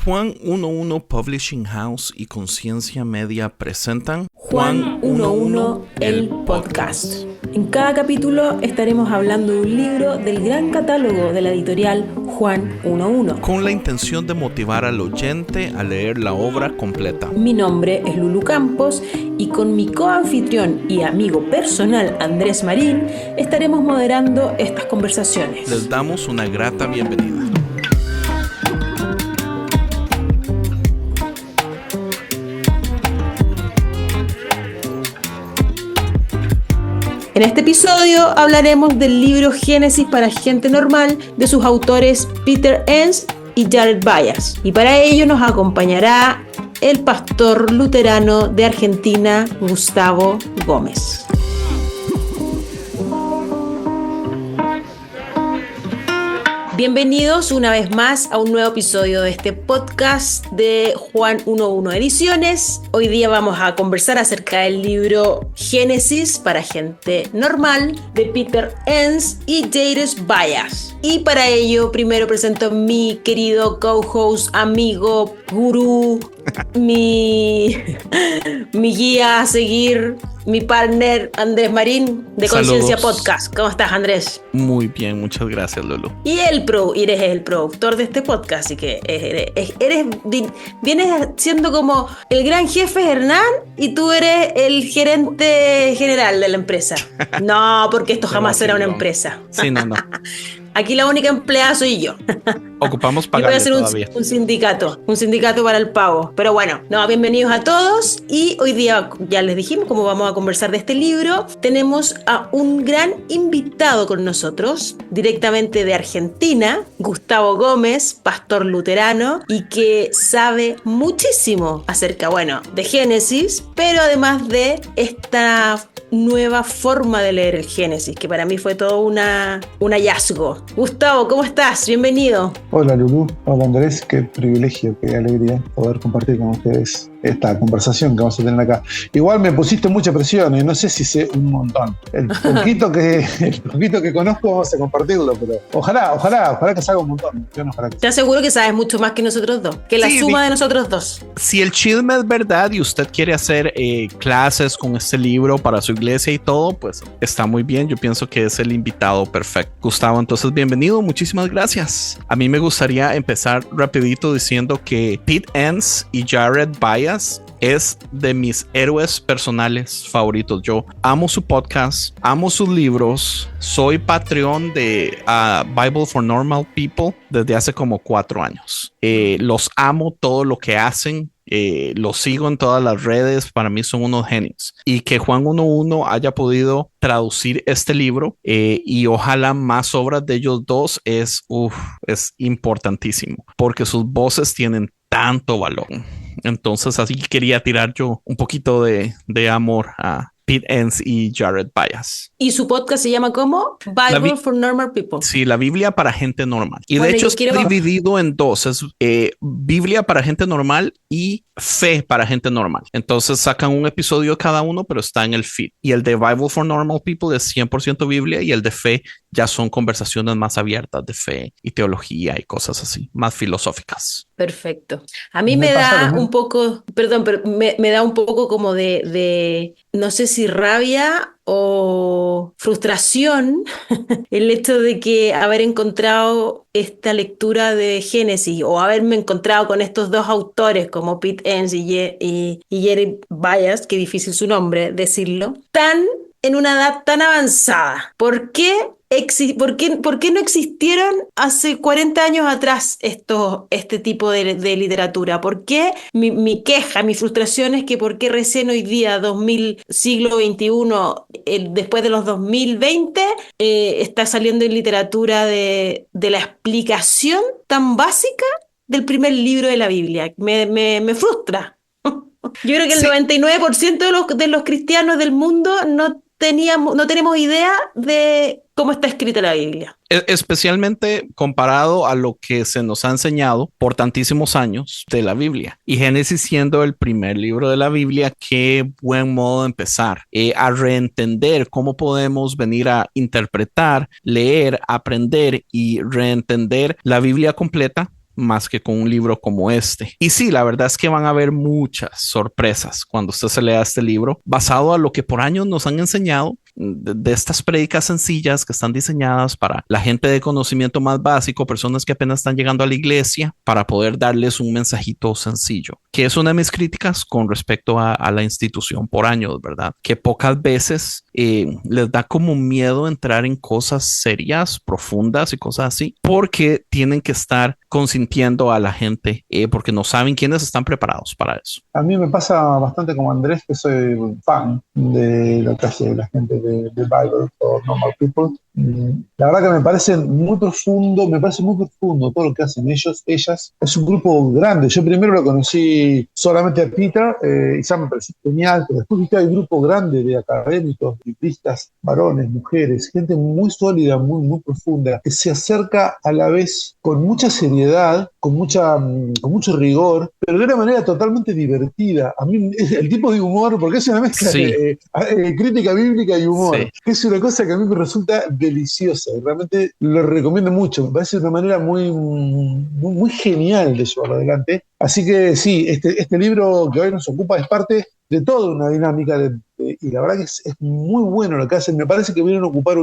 Juan 11 Publishing House y Conciencia Media presentan Juan 11, el podcast. En cada capítulo estaremos hablando de un libro del gran catálogo de la editorial Juan 11. con la intención de motivar al oyente a leer la obra completa. Mi nombre es Lulu Campos y con mi coanfitrión y amigo personal Andrés Marín estaremos moderando estas conversaciones. Les damos una grata bienvenida. En este episodio hablaremos del libro Génesis para gente normal de sus autores Peter Enns y Jared Byas. Y para ello nos acompañará el pastor luterano de Argentina, Gustavo Gómez. Bienvenidos una vez más a un nuevo episodio de este podcast de Juan 11 Ediciones. Hoy día vamos a conversar acerca del libro Génesis para gente normal de Peter Enns y Jared Byas. Y para ello primero presento a mi querido co-host, amigo, gurú, mi guía a seguir, mi partner Andrés Marín de Conciencia Podcast. ¿Cómo estás, Andrés? Muy bien, muchas gracias, Lolo. Y eres el productor de este podcast, así que vienes siendo como el gran jefe Hernán y tú eres el gerente general de la empresa. No, porque esto jamás será una empresa. Sí, no. Aquí la única empleada soy yo. Ocupamos Y voy a pagarle hacer todavía. un sindicato para el pago. Pero bueno, bienvenidos a todos. Y hoy día, ya les dijimos cómo vamos a conversar de este libro. Tenemos a un gran invitado con nosotros, directamente de Argentina, Gustavo Gómez, pastor luterano, y que sabe muchísimo acerca, de Génesis, pero además de esta nueva forma de leer el Génesis, que para mí fue todo un hallazgo. Gustavo, ¿cómo estás? Bienvenido. Hola Lulú, hola Andrés, qué privilegio, qué alegría poder compartir con ustedes esta conversación que vamos a tener acá. Igual me pusiste mucha presión y no sé si sé un montón. El poquito que conozco vamos a compartirlo, pero ojalá que salga un montón. Te aseguro que sabes mucho más que nosotros dos, que la suma de nosotros dos. Si el chisme es verdad y usted quiere hacer clases con este libro para su iglesia y todo, pues está muy bien. Yo pienso que es el invitado perfecto. Gustavo, entonces bienvenido, muchísimas gracias. A mí me gustaría empezar rapidito diciendo que Pete Enns y Jared Byas es de mis héroes personales favoritos. Yo amo su podcast, amo sus libros, soy Patreon de Bible for Normal People desde hace como 4 años. Los amo todo lo que hacen. Los sigo en todas las redes, para mí son unos genios. Y que Juan 11 haya podido traducir este libro y ojalá más obras de ellos dos es importantísimo, porque sus voces tienen tanto valor. Entonces así quería tirar yo un poquito de amor a Pete Enns y Jared Byas. ¿Y su podcast se llama cómo? Bible for Normal People. Sí, la Biblia para gente normal. Y de hecho está dividido en dos. Es Biblia para gente normal y fe para gente normal. Entonces sacan un episodio cada uno, pero está en el feed. Y el de Bible for Normal People es 100% Biblia y el de fe ya son conversaciones más abiertas de fe y teología y cosas así, más filosóficas. Perfecto. A mí me da un poco, perdón, pero me da un poco como de no sé si rabia o frustración el hecho de que haber encontrado esta lectura de Génesis o haberme encontrado con estos dos autores como Pete Enns y Jared Byas, que difícil su nombre decirlo, en una edad tan avanzada. ¿Por qué no existieron hace 40 años atrás este tipo de literatura? ¿Por qué mi queja, mi frustración es que por qué recién hoy día, siglo XXI, después de los 2020, está saliendo en literatura de la explicación tan básica del primer libro de la Biblia? Me frustra. Yo creo que el 99% de los cristianos del mundo no tenemos idea de cómo está escrita la Biblia. Especialmente comparado a lo que se nos ha enseñado por tantísimos años de la Biblia. Y Génesis siendo el primer libro de la Biblia, qué buen modo de empezar a reentender cómo podemos venir a interpretar, leer, aprender y reentender la Biblia completa más que con un libro como este. Y sí, la verdad es que van a haber muchas sorpresas cuando usted se lea este libro, basado a lo que por años nos han enseñado de estas prédicas sencillas que están diseñadas para la gente de conocimiento más básico, personas que apenas están llegando a la iglesia, para poder darles un mensajito sencillo, que es una de mis críticas con respecto a la institución por años, ¿verdad? Que pocas veces les da como miedo entrar en cosas serias, profundas y cosas así, porque tienen que estar consintiendo a la gente, porque no saben quiénes están preparados para eso. A mí me pasa bastante como Andrés, que soy un fan de lo que hace la gente de Bible for Normal People. La verdad que me parece muy profundo todo lo que hacen ellos, ellas. Es un grupo grande. Yo primero lo conocí solamente a Peter y ya me pareció genial, pero después viste hay un grupo grande de académicos, biblistas, varones, mujeres, gente muy sólida, muy profunda, que se acerca a la vez con mucha seriedad, con mucho rigor, pero de una manera totalmente divertida. A mí el tipo de humor, porque es una mezcla de crítica bíblica y humor, que es una cosa que a mí me resulta deliciosa y realmente lo recomiendo mucho. Me parece una manera muy genial de llevarlo adelante. Así que sí, este libro que hoy nos ocupa es parte de toda una dinámica y la verdad que es muy bueno lo que hacen. Me parece que vienen a ocupar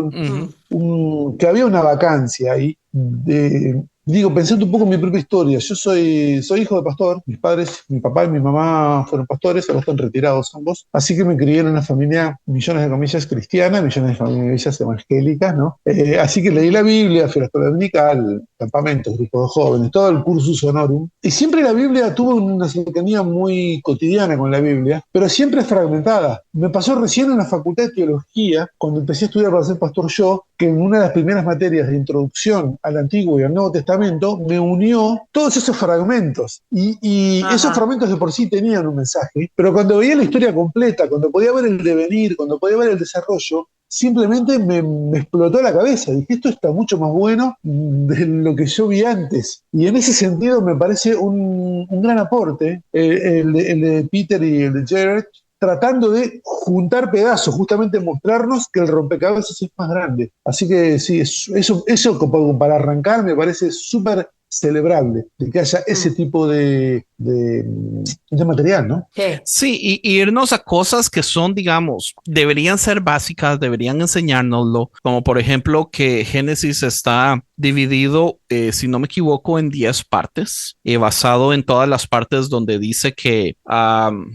que había una vacancia ahí. Pensando un poco en mi propia historia, yo soy hijo de pastor, mis padres, mi papá y mi mamá fueron pastores, ahora están retirados ambos, así que me crié en una familia, millones de comillas, cristiana, millones de comillas evangélicas, ¿no? Así que leí la Biblia, fui a la escuela dominical, campamentos, grupos de jóvenes, todo el cursus honorum, y siempre la Biblia tuvo una cercanía muy cotidiana con la Biblia, pero siempre fragmentada. Me pasó recién en la Facultad de Teología, cuando empecé a estudiar para ser pastor yo, que en una de las primeras materias de introducción al Antiguo y al Nuevo Testamento me unió todos esos fragmentos y esos fragmentos de por sí tenían un mensaje, pero cuando veía la historia completa, cuando podía ver el devenir, cuando podía ver el desarrollo, simplemente me explotó la cabeza. Dije, esto está mucho más bueno de lo que yo vi antes. Y en ese sentido me parece un gran aporte el de Peter y el de Jared, tratando de juntar pedazos, justamente mostrarnos que el rompecabezas es más grande. Así que sí, eso para arrancar me parece súper celebrable, de que haya ese tipo de material, ¿no? Sí, y irnos a cosas que son, digamos, deberían ser básicas, deberían enseñárnoslo, como por ejemplo que Génesis está dividido, si no me equivoco, en 10 partes, basado en todas las partes donde dice que,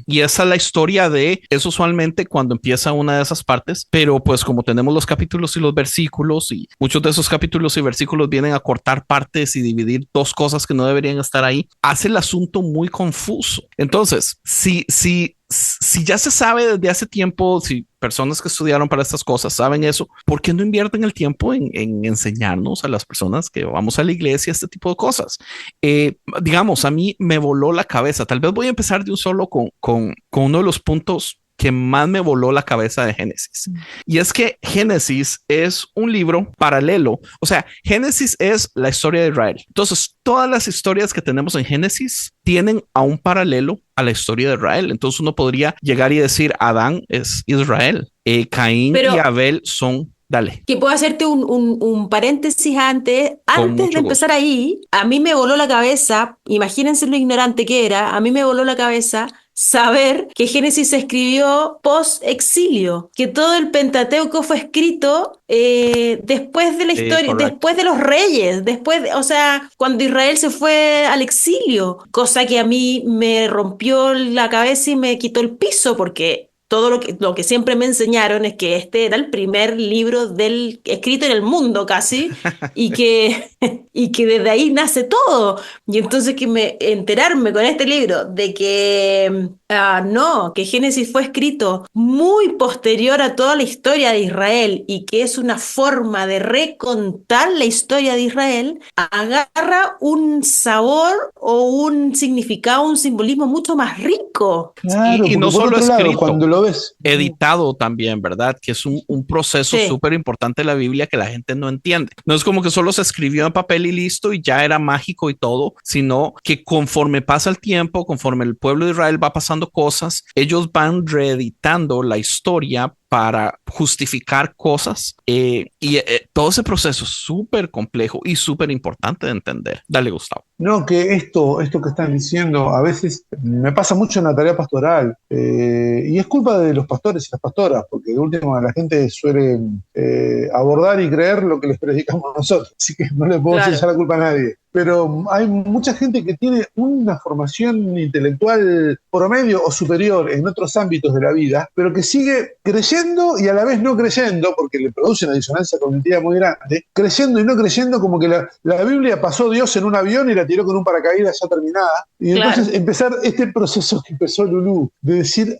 y esa es la historia de, es usualmente cuando empieza una de esas partes, pero pues como tenemos los capítulos y los versículos, y muchos de esos capítulos y versículos vienen a cortar partes y dividir dos cosas que no deberían estar ahí, hace el asunto muy confuso. Entonces, si ya se sabe desde hace tiempo, si personas que estudiaron para estas cosas saben eso, ¿por qué no invierten el tiempo en enseñarnos a las personas que vamos a la iglesia este tipo de cosas? Digamos, a mí me voló la cabeza. Tal vez voy a empezar de un solo con uno de los puntos que más me voló la cabeza de Génesis. Y es que Génesis es un libro paralelo. O sea, Génesis es la historia de Israel. Entonces, todas las historias que tenemos en Génesis tienen a un paralelo a la historia de Israel. Entonces uno podría llegar y decir, Adán es Israel, Caín y Abel son... Dale. Que puedo hacerte un paréntesis antes de empezar ahí. A mí me voló la cabeza, imagínense lo ignorante que era, a mí me voló la cabeza saber que Génesis se escribió post-exilio, que todo el Pentateuco fue escrito después de la historia, después de los reyes, o sea, cuando Israel se fue al exilio, cosa que a mí me rompió la cabeza y me quitó el piso, porque todo lo que siempre me enseñaron es que este era el primer libro escrito en el mundo casi, y que desde ahí nace todo. Y entonces enterarme con este libro de que que Génesis fue escrito muy posterior a toda la historia de Israel y que es una forma de recontar la historia de Israel, agarra un sabor o un significado, un simbolismo mucho más rico. Claro, y no solo escrito, cuando lo ves editado también, ¿verdad? Que es un proceso súper importante de la Biblia que la gente no entiende. No es como que solo se escribió en papel y listo y ya era mágico y todo, sino que conforme pasa el tiempo, conforme el pueblo de Israel va pasando cosas, ellos van reeditando la historia para justificar cosas todo ese proceso es súper complejo y súper importante de entender. Dale, Gustavo. No, que esto que están diciendo a veces me pasa mucho en la tarea pastoral y es culpa de los pastores y las pastoras, porque de último la gente suele abordar y creer lo que les predicamos nosotros, así que no le puedo echar la culpa a nadie. Pero hay mucha gente que tiene una formación intelectual promedio o superior en otros ámbitos de la vida, pero que sigue creyendo y a la vez no creyendo, porque le produce una disonancia cognitiva muy grande, creyendo y no creyendo, como que la Biblia pasó Dios en un avión y la tiró con un paracaídas ya terminada. Y entonces empezar este proceso que empezó Lulú, de decir,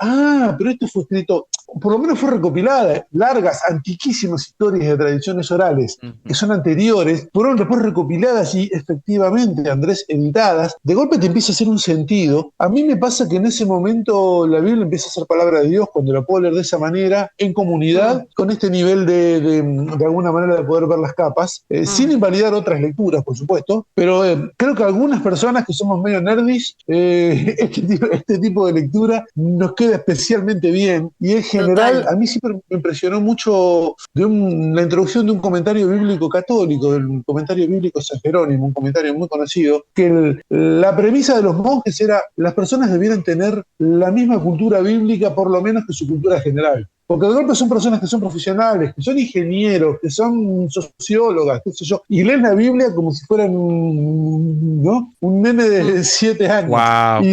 pero esto fue escrito, por lo menos fue recopilada, largas, antiquísimas historias de tradiciones orales, que son anteriores, fueron después recopiladas y efectivamente, Andrés, editadas, de golpe te empieza a hacer un sentido. A mí me pasa que en ese momento la Biblia empieza a ser palabra de Dios cuando la puedo leer de esa manera, en comunidad, con este nivel de alguna manera de poder ver las capas, sin invalidar otras lecturas, por supuesto, pero creo que a algunas personas que somos medio nerdis, este tipo de lectura nos queda especialmente bien, y en general a mí siempre me impresionó mucho la introducción de un comentario bíblico católico, del comentario bíblico San Jerónimo, un comentario muy conocido, que la premisa de los monjes era: las personas debieran tener la misma cultura bíblica, por lo menos, que su cultura general. Porque de golpe son personas que son profesionales, que son ingenieros, que son sociólogas, qué sé yo, y leen la Biblia como si fueran un nene de 7 años. Wow,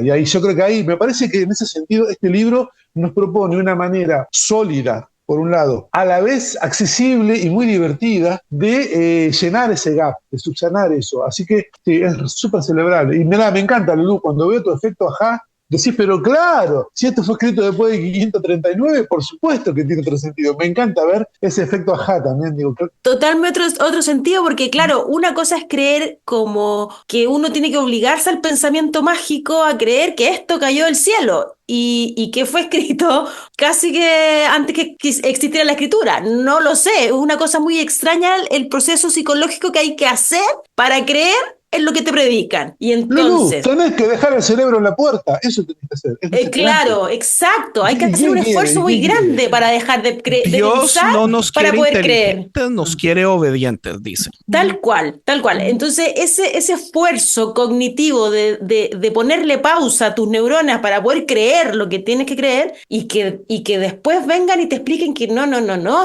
y ahí yo creo que ahí me parece que en ese sentido este libro nos propone una manera sólida, por un lado, a la vez accesible y muy divertida, de llenar ese gap, de subsanar eso. Así que sí, es súper celebrable. Y me encanta, Lulú, cuando veo tu efecto ajá, decís, pero claro, si esto fue escrito después de 539, por supuesto que tiene otro sentido. Me encanta ver ese efecto ajá también. Digo, totalmente otro sentido, porque claro, una cosa es creer como que uno tiene que obligarse al pensamiento mágico a creer que esto cayó del cielo y que fue escrito casi que antes que existiera la escritura. No lo sé, es una cosa muy extraña el proceso psicológico que hay que hacer para creer en lo que te predican. Y entonces, Lulú, tenés que dejar el cerebro en la puerta, eso tenés que hacer. Claro, exacto, hay que hacer un esfuerzo muy grande para dejar de pensar, no nos para quiere poder creer. Nos quiere obedientes, dice. Tal cual. Entonces, ese esfuerzo cognitivo de ponerle pausa a tus neuronas para poder creer lo que tienes que creer y que después vengan y te expliquen que no,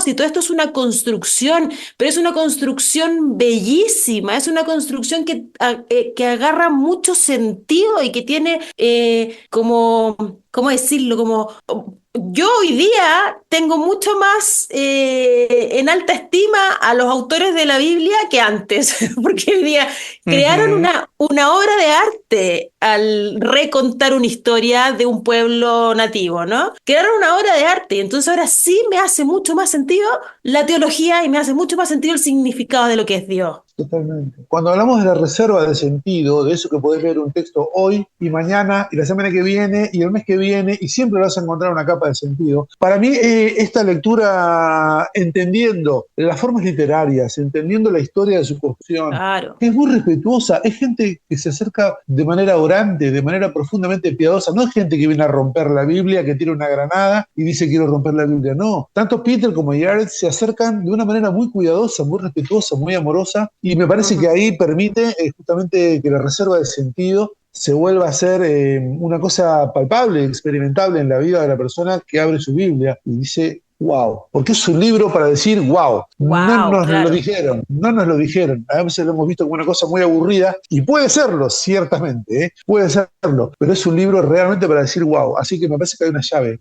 si todo esto es una construcción, pero es una construcción bellísima, es una construcción que agarra mucho sentido y que tiene ¿cómo decirlo? Como yo hoy día tengo mucho más en alta estima a los autores de la Biblia que antes, porque hoy día crearon una obra de arte al recontar una historia de un pueblo nativo, ¿no? Crearon una obra de arte y entonces ahora sí me hace mucho más sentido la teología y me hace mucho más sentido el significado de lo que es Dios. Totalmente. Cuando hablamos de la reserva de sentido, de eso que podés leer un texto hoy y mañana y la semana que viene y el mes que viene y siempre vas a encontrar una capa de sentido, para mí esta lectura, entendiendo las formas literarias, entendiendo la historia de su construcción, claro, es muy respetuosa, es gente que se acerca de manera orante, de manera profundamente piadosa, no es gente que viene a romper la Biblia, que tira una granada y dice quiero romper la Biblia, no. Tanto Peter como Jared se acercan de una manera muy cuidadosa, muy respetuosa, muy amorosa. Y me parece que ahí permite justamente que la reserva de sentido se vuelva a ser una cosa palpable, experimentable en la vida de la persona que abre su Biblia y dice, wow, porque es un libro para decir wow. No nos lo dijeron. A veces lo hemos visto como una cosa muy aburrida y puede serlo, ciertamente, puede serlo, pero es un libro realmente para decir wow. Así que me parece que hay una llave,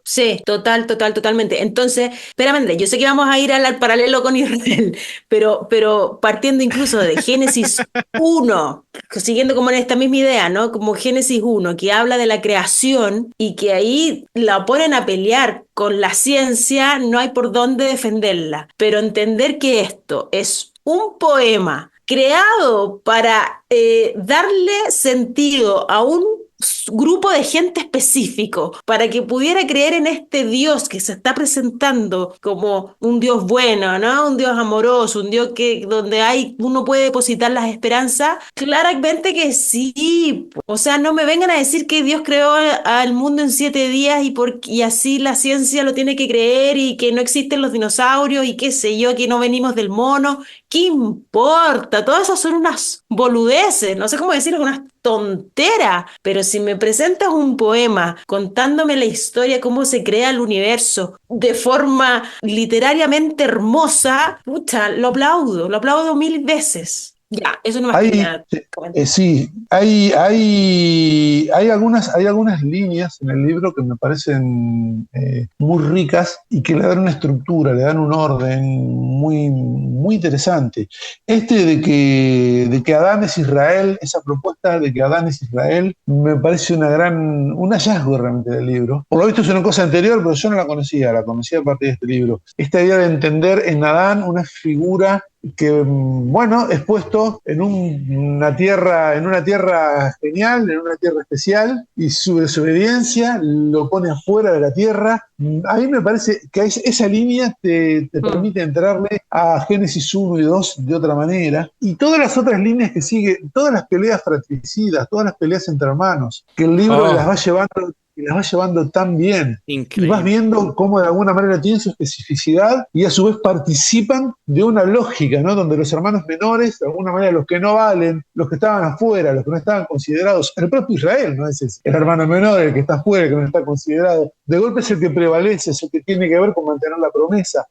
Sí, totalmente. Entonces, espérame, Andrés, yo sé que vamos a ir al paralelo con Israel, pero partiendo incluso de Génesis 1, siguiendo como en esta misma idea, ¿no? Como Génesis 1, que habla de la creación y que ahí la ponen a pelear con la ciencia, no hay por dónde defenderla. Pero entender que esto es un poema creado para darle sentido a un grupo de gente específico para que pudiera creer en este Dios que se está presentando como un Dios bueno, ¿no? Un Dios amoroso, un Dios donde uno puede depositar las esperanzas. Claramente que sí. O sea, no me vengan a decir que Dios creó al mundo en 7 días y así la ciencia lo tiene que creer y que no existen los dinosaurios y qué sé yo, que no venimos del mono. ¿Qué importa? Todas esas son unas boludeces, no sé cómo decirlo, unas tonteras. Pero si me presentas un poema contándome la historia, cómo se crea el universo de forma literariamente hermosa, pucha, lo aplaudo 1000 veces. Ya, eso no más quería comentar. Sí, hay algunas líneas en el libro que me parecen muy ricas y que le dan una estructura, le dan un orden muy, muy interesante. De que Adán es Israel, esa propuesta de que Adán es Israel, me parece un hallazgo realmente del libro. Por lo visto es una cosa anterior, pero yo no la conocía a partir de este libro. Esta idea de entender en Adán una figura que, bueno, es puesto en una tierra genial, en una tierra especial, y su desobediencia lo pone afuera de la tierra. A mí me parece que esa línea te permite entrarle a Génesis 1 y 2 de otra manera, y todas las otras líneas que sigue, todas las peleas fratricidas, todas las peleas entre hermanos, que el libro las va llevando tan bien. Increíble. Y vas viendo cómo de alguna manera tienen su especificidad y a su vez participan de una lógica, ¿no? Donde los hermanos menores, de alguna manera los que no valen, los que estaban afuera, los que no estaban considerados, el propio Israel, ¿no? Es el hermano menor, el que está afuera, el que no está considerado, de golpe es el que prevalece, es el que tiene que ver con mantener la promesa.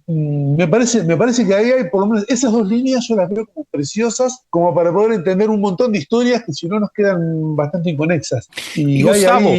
Me parece que ahí hay, por lo menos, esas dos líneas yo las veo como preciosas, como para poder entender un montón de historias que si no nos quedan bastante inconexas. Y Gustavo,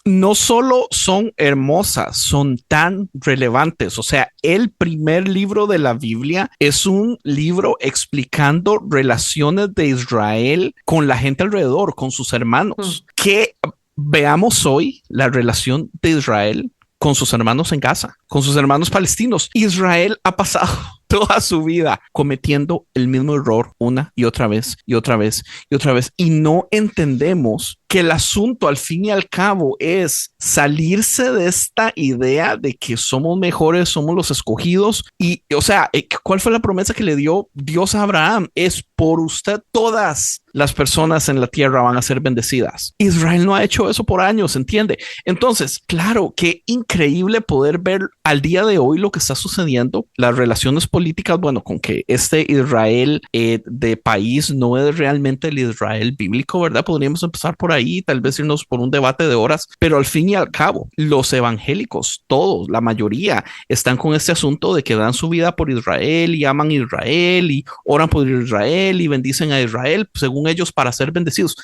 no solo son hermosas, son tan relevantes. O sea, el primer libro de la Biblia es un libro explicando relaciones de Israel con la gente alrededor, con sus hermanos. Que veamos hoy la relación de Israel con sus hermanos en Gaza, con sus hermanos palestinos. Israel ha pasado toda su vida cometiendo el mismo error una y otra vez y otra vez y otra vez, y no entendemos que el asunto al fin y al cabo es salirse de esta idea de que somos mejores, somos los escogidos. Y o sea, ¿cuál fue la promesa que le dio Dios a Abraham? Es por usted todas las personas en la tierra van a ser bendecidas. Israel no ha hecho eso por años, ¿entiende? Entonces, claro, qué increíble poder ver al día de hoy lo que está sucediendo, las relaciones políticas, bueno, con que este Israel de país no es realmente el Israel bíblico, ¿verdad? Podríamos empezar por ahí, tal vez irnos por un debate de horas, pero al fin y al cabo, los evangélicos, todos, la mayoría, están con este asunto de que dan su vida por Israel y aman a Israel y oran por Israel y bendicen a Israel, según ellos, para ser bendecidos.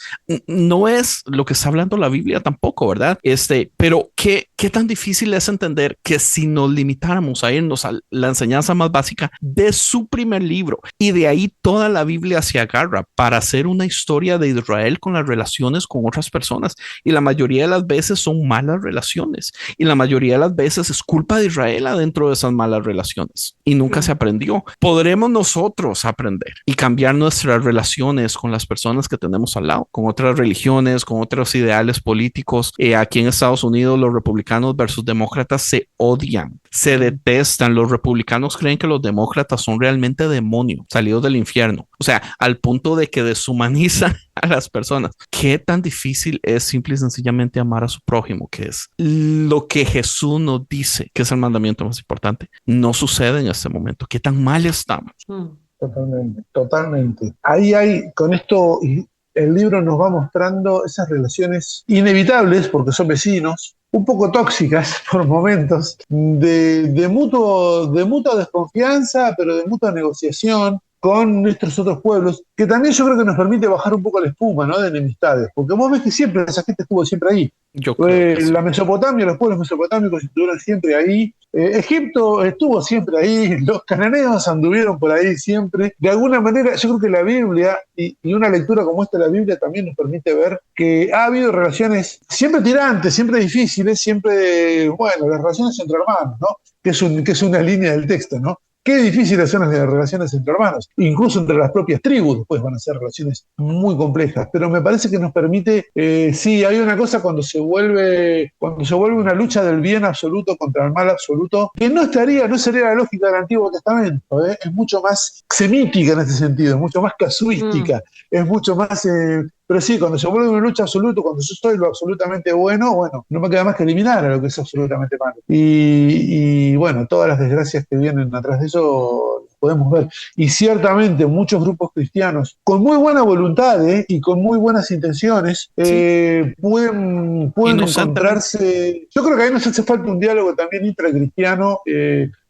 No es lo que está hablando la Biblia tampoco, ¿verdad? Pero ¿qué tan difícil es entender que si nos limitáramos a irnos a la enseñanza más básica de su primer libro y de ahí toda la Biblia se agarra para hacer una historia de Israel con las relaciones con otras personas, y la mayoría de las veces son malas relaciones y la mayoría de las veces es culpa de Israel adentro de esas malas relaciones y nunca se aprendió? ¿Podremos nosotros aprender y cambiar nuestras relaciones con las personas que tenemos al lado, con otras religiones, con otros ideales políticos? Aquí en Estados Unidos los republicanos versus demócratas se odian, se detestan. Los republicanos creen que los demócratas son realmente demonios salidos del infierno, o sea, al punto de que deshumanizan a las personas. ¿Qué tan difícil es simple y sencillamente amar a su prójimo, que es lo que Jesús nos dice que es el mandamiento más importante? No sucede en este momento. ¿Qué tan mal estamos? Totalmente. Con esto, el libro nos va mostrando esas relaciones inevitables, porque son vecinos, un poco tóxicas por momentos, de mutua desconfianza, pero de mutua negociación con nuestros otros pueblos, que también yo creo que nos permite bajar un poco la espuma, ¿no?, de enemistades, porque vos ves que siempre esa gente estuvo siempre ahí. Yo creo que sí. La Mesopotamia, los pueblos mesopotámicos estuvieron siempre ahí, Egipto estuvo siempre ahí, los cananeos anduvieron por ahí siempre. De alguna manera, yo creo que la Biblia y una lectura como esta de la Biblia también nos permite ver que ha habido relaciones siempre tirantes, siempre difíciles, siempre, bueno, las relaciones entre hermanos, ¿no?, que es una línea del texto, ¿no? Qué difíciles son las relaciones entre hermanos, incluso entre las propias tribus, después van a ser relaciones muy complejas, pero me parece que nos permite, sí, hay una cosa cuando se vuelve una lucha del bien absoluto contra el mal absoluto, que no sería la lógica del Antiguo Testamento, es mucho más semítica en este sentido, es mucho más casuística, es mucho más... pero sí, cuando se vuelve una lucha absoluta, cuando yo soy lo absolutamente bueno, no me queda más que eliminar a lo que es absolutamente malo. Y bueno, todas las desgracias que vienen atrás de eso las podemos ver. Y ciertamente muchos grupos cristianos, con muy buena voluntad y con muy buenas intenciones, pueden encontrarse... Yo creo que ahí nos hace falta un diálogo también intracristiano,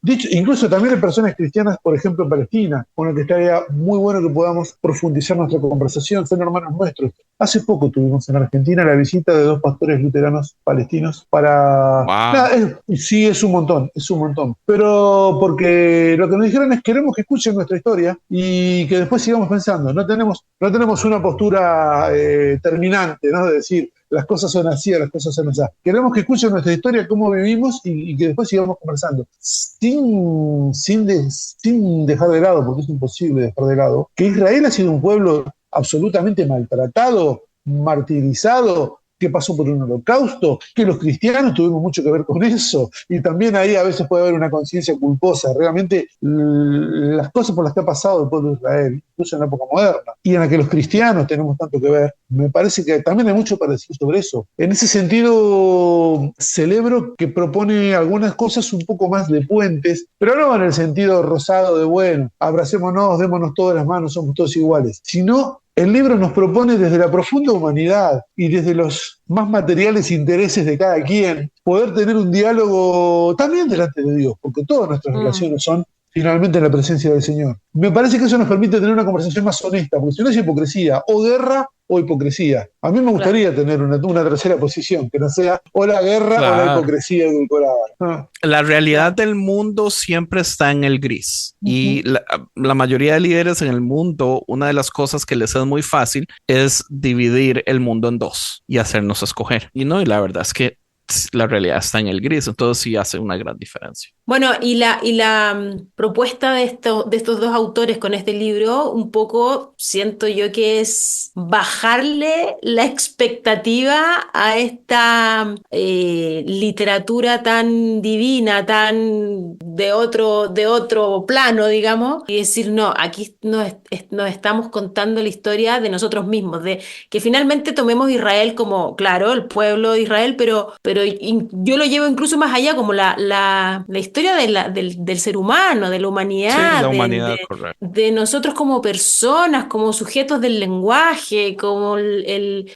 dicho, incluso también en personas cristianas, por ejemplo en Palestina, con lo que estaría muy bueno que podamos profundizar nuestra conversación, son hermanos nuestros. Hace poco tuvimos en Argentina la visita de 2 pastores luteranos palestinos para... Wow. Nada, sí, es un montón. Pero porque lo que nos dijeron es queremos que escuchen nuestra historia y que después sigamos pensando. No tenemos una postura terminante, ¿no? De decir, las cosas son así o las cosas son así. Queremos que escuchen nuestra historia, cómo vivimos y que después sigamos conversando. Sin dejar de lado, porque es imposible dejar de lado, que Israel ha sido un pueblo absolutamente maltratado, martirizado, que pasó por un holocausto, que los cristianos tuvimos mucho que ver con eso, y también ahí a veces puede haber una conciencia culposa. Realmente las cosas por las que ha pasado el pueblo de Israel, incluso en la época moderna, y en la que los cristianos tenemos tanto que ver, me parece que también hay mucho para decir sobre eso. En ese sentido, celebro que propone algunas cosas un poco más de puentes, pero no en el sentido rosado de, bueno, abracémonos, démonos todas las manos, somos todos iguales, sino el libro nos propone desde la profunda humanidad y desde los más materiales intereses de cada quien poder tener un diálogo también delante de Dios, porque todas nuestras relaciones son finalmente en la presencia del Señor. Me parece que eso nos permite tener una conversación más honesta, porque si no es hipocresía, o guerra o hipocresía. A mí me gustaría tener una tercera posición, que no sea o la guerra o la hipocresía edulcorada. La realidad del mundo siempre está en el gris. Y la mayoría de líderes en el mundo, una de las cosas que les es muy fácil es dividir el mundo en dos y hacernos escoger. Y la verdad es que la realidad está en el gris, entonces sí hace una gran diferencia. Bueno, y la propuesta de estos 2 autores con este libro, un poco siento yo que es bajarle la expectativa a esta literatura tan divina, tan de otro plano, digamos, y decir, no, aquí nos estamos contando la historia de nosotros mismos, de que finalmente tomemos Israel como, claro, el pueblo de Israel, pero yo lo llevo incluso más allá, como la historia del ser humano, de la humanidad, la humanidad, correcto. De nosotros como personas, como sujetos del lenguaje, como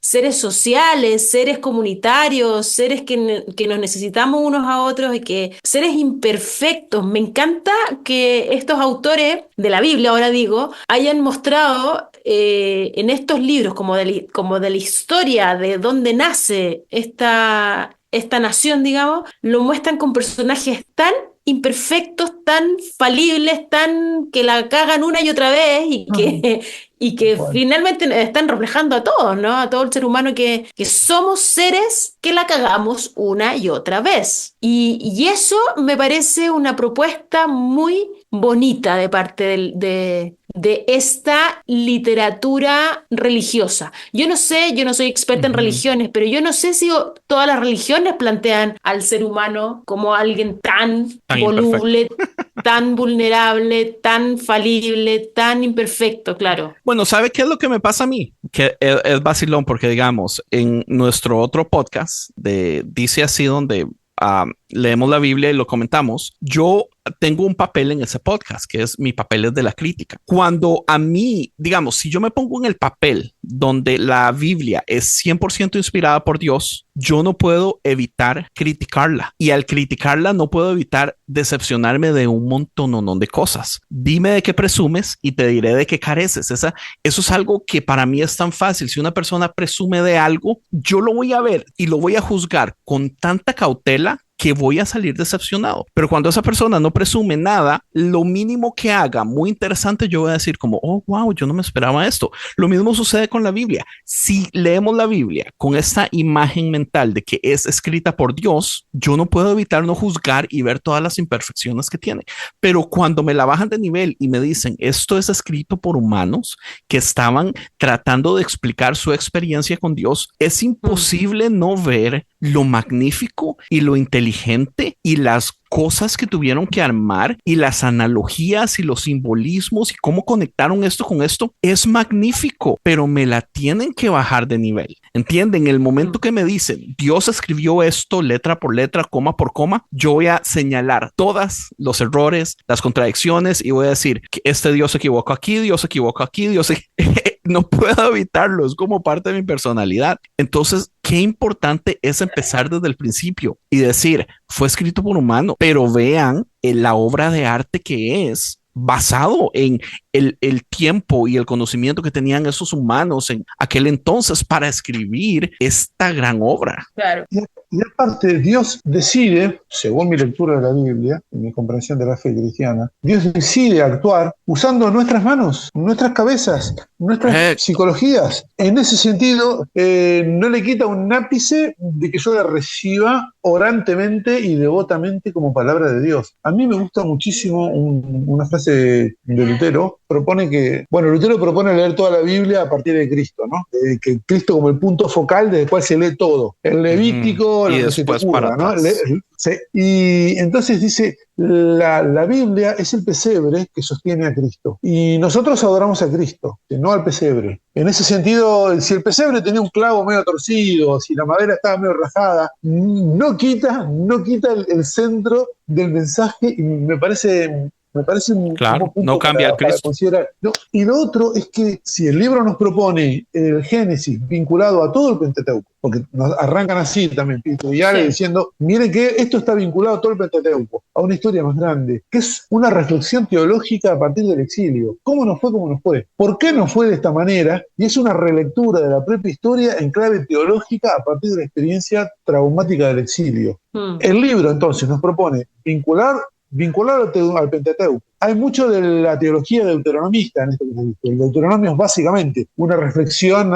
seres sociales, seres comunitarios, seres que nos necesitamos unos a otros y que seres imperfectos. Me encanta que estos autores de la Biblia, ahora digo, hayan mostrado en estos libros como de la historia de dónde nace esta nación, digamos, lo muestran con personajes tan imperfectos, tan falibles, tan que la cagan una y otra vez y que finalmente están reflejando a todos, ¿no? A todo el ser humano que somos seres que la cagamos una y otra vez. Y eso me parece una propuesta muy bonita de parte de esta literatura religiosa. Yo no soy experta en religiones, pero yo no sé si todas las religiones plantean al ser humano como alguien tan voluble, tan vulnerable, tan falible, tan imperfecto, claro. Bueno, ¿sabe qué es lo que me pasa a mí? Que es vacilón porque, digamos, en nuestro otro podcast de Dice Así, donde leemos la Biblia y lo comentamos, yo tengo un papel en ese podcast, que es mi papel es de la crítica. Cuando a mí, digamos, si yo me pongo en el papel donde la Biblia es 100% inspirada por Dios, yo no puedo evitar criticarla. Y al criticarla no puedo evitar decepcionarme de un montón de cosas. Dime de qué presumes y te diré de qué careces. Eso es algo que para mí es tan fácil. Si una persona presume de algo, yo lo voy a ver y lo voy a juzgar con tanta cautela que voy a salir decepcionado. Pero cuando esa persona no presume nada, lo mínimo que haga muy interesante, yo voy a decir como, oh, wow, yo no me esperaba esto. Lo mismo sucede con la Biblia. Si leemos la Biblia con esta imagen mental de que es escrita por Dios, yo no puedo evitar no juzgar y ver todas las imperfecciones que tiene. Pero cuando me la bajan de nivel y me dicen, esto es escrito por humanos que estaban tratando de explicar su experiencia con Dios, es imposible no ver lo magnífico y lo inteligente y las cosas que tuvieron que armar y las analogías y los simbolismos y cómo conectaron esto con esto. Es magnífico, pero me la tienen que bajar de nivel. ¿Entienden? El momento que me dicen Dios escribió esto letra por letra, coma por coma, yo voy a señalar todos los errores, las contradicciones y voy a decir que este Dios se equivocó aquí, Dios se equivocó aquí, Dios se... No puedo evitarlo, es como parte de mi personalidad. Entonces, qué importante es empezar desde el principio y decir, fue escrito por humano, pero vean la obra de arte que es basado en el tiempo y el conocimiento que tenían esos humanos en aquel entonces para escribir esta gran obra. Claro. Y aparte, Dios decide, según mi lectura de la Biblia y mi comprensión de la fe cristiana, Dios decide actuar usando nuestras manos, nuestras cabezas, nuestras psicologías. En ese sentido, no le quita un ápice de que yo la reciba orantemente y devotamente como palabra de Dios. A mí me gusta muchísimo una frase de Lutero. Lutero propone leer toda la Biblia a partir de Cristo, ¿no? Que Cristo como el punto focal desde el cual se lee todo. El Levítico, y después para ¿no? Sí. Y entonces dice, la Biblia es el pesebre que sostiene a Cristo. Y nosotros adoramos a Cristo, no al pesebre. En ese sentido, si el pesebre tenía un clavo medio torcido, si la madera estaba medio rajada, no quita el centro del mensaje y me parece un claro, punto no cambia para considerar. No, y lo otro es que si el libro nos propone el Génesis vinculado a todo el Pentateuco, porque nos arrancan así también, Pito y Ale, diciendo, miren que esto está vinculado a todo el Pentateuco, a una historia más grande, que es una reflexión teológica a partir del exilio. ¿Cómo nos fue? ¿Cómo nos fue? ¿Por qué nos fue de esta manera? Y es una relectura de la propia historia en clave teológica a partir de la experiencia traumática del exilio. El libro, entonces, nos propone vincular al Pentateuco. Hay mucho de la teología deuteronomista en esto que se dice. El Deuteronomio es básicamente una reflexión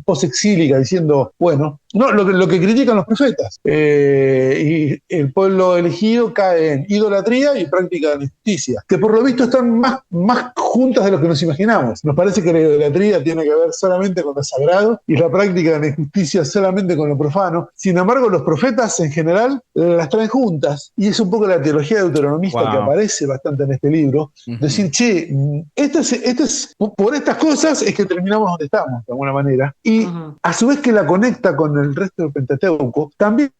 post-exílica diciendo, bueno, no, lo que critican los profetas. Y el pueblo elegido cae en idolatría y práctica de la injusticia, que por lo visto están más juntas de lo que nos imaginamos. Nos parece que la idolatría tiene que ver solamente con lo sagrado y la práctica de la injusticia solamente con lo profano. Sin embargo, los profetas en general las traen juntas y es un poco la teología deuteronomista que aparece bastante en este libro. Decir, por estas cosas es que terminamos donde estamos, de alguna manera. Y a su vez que la conecta con el resto del Pentateuco, también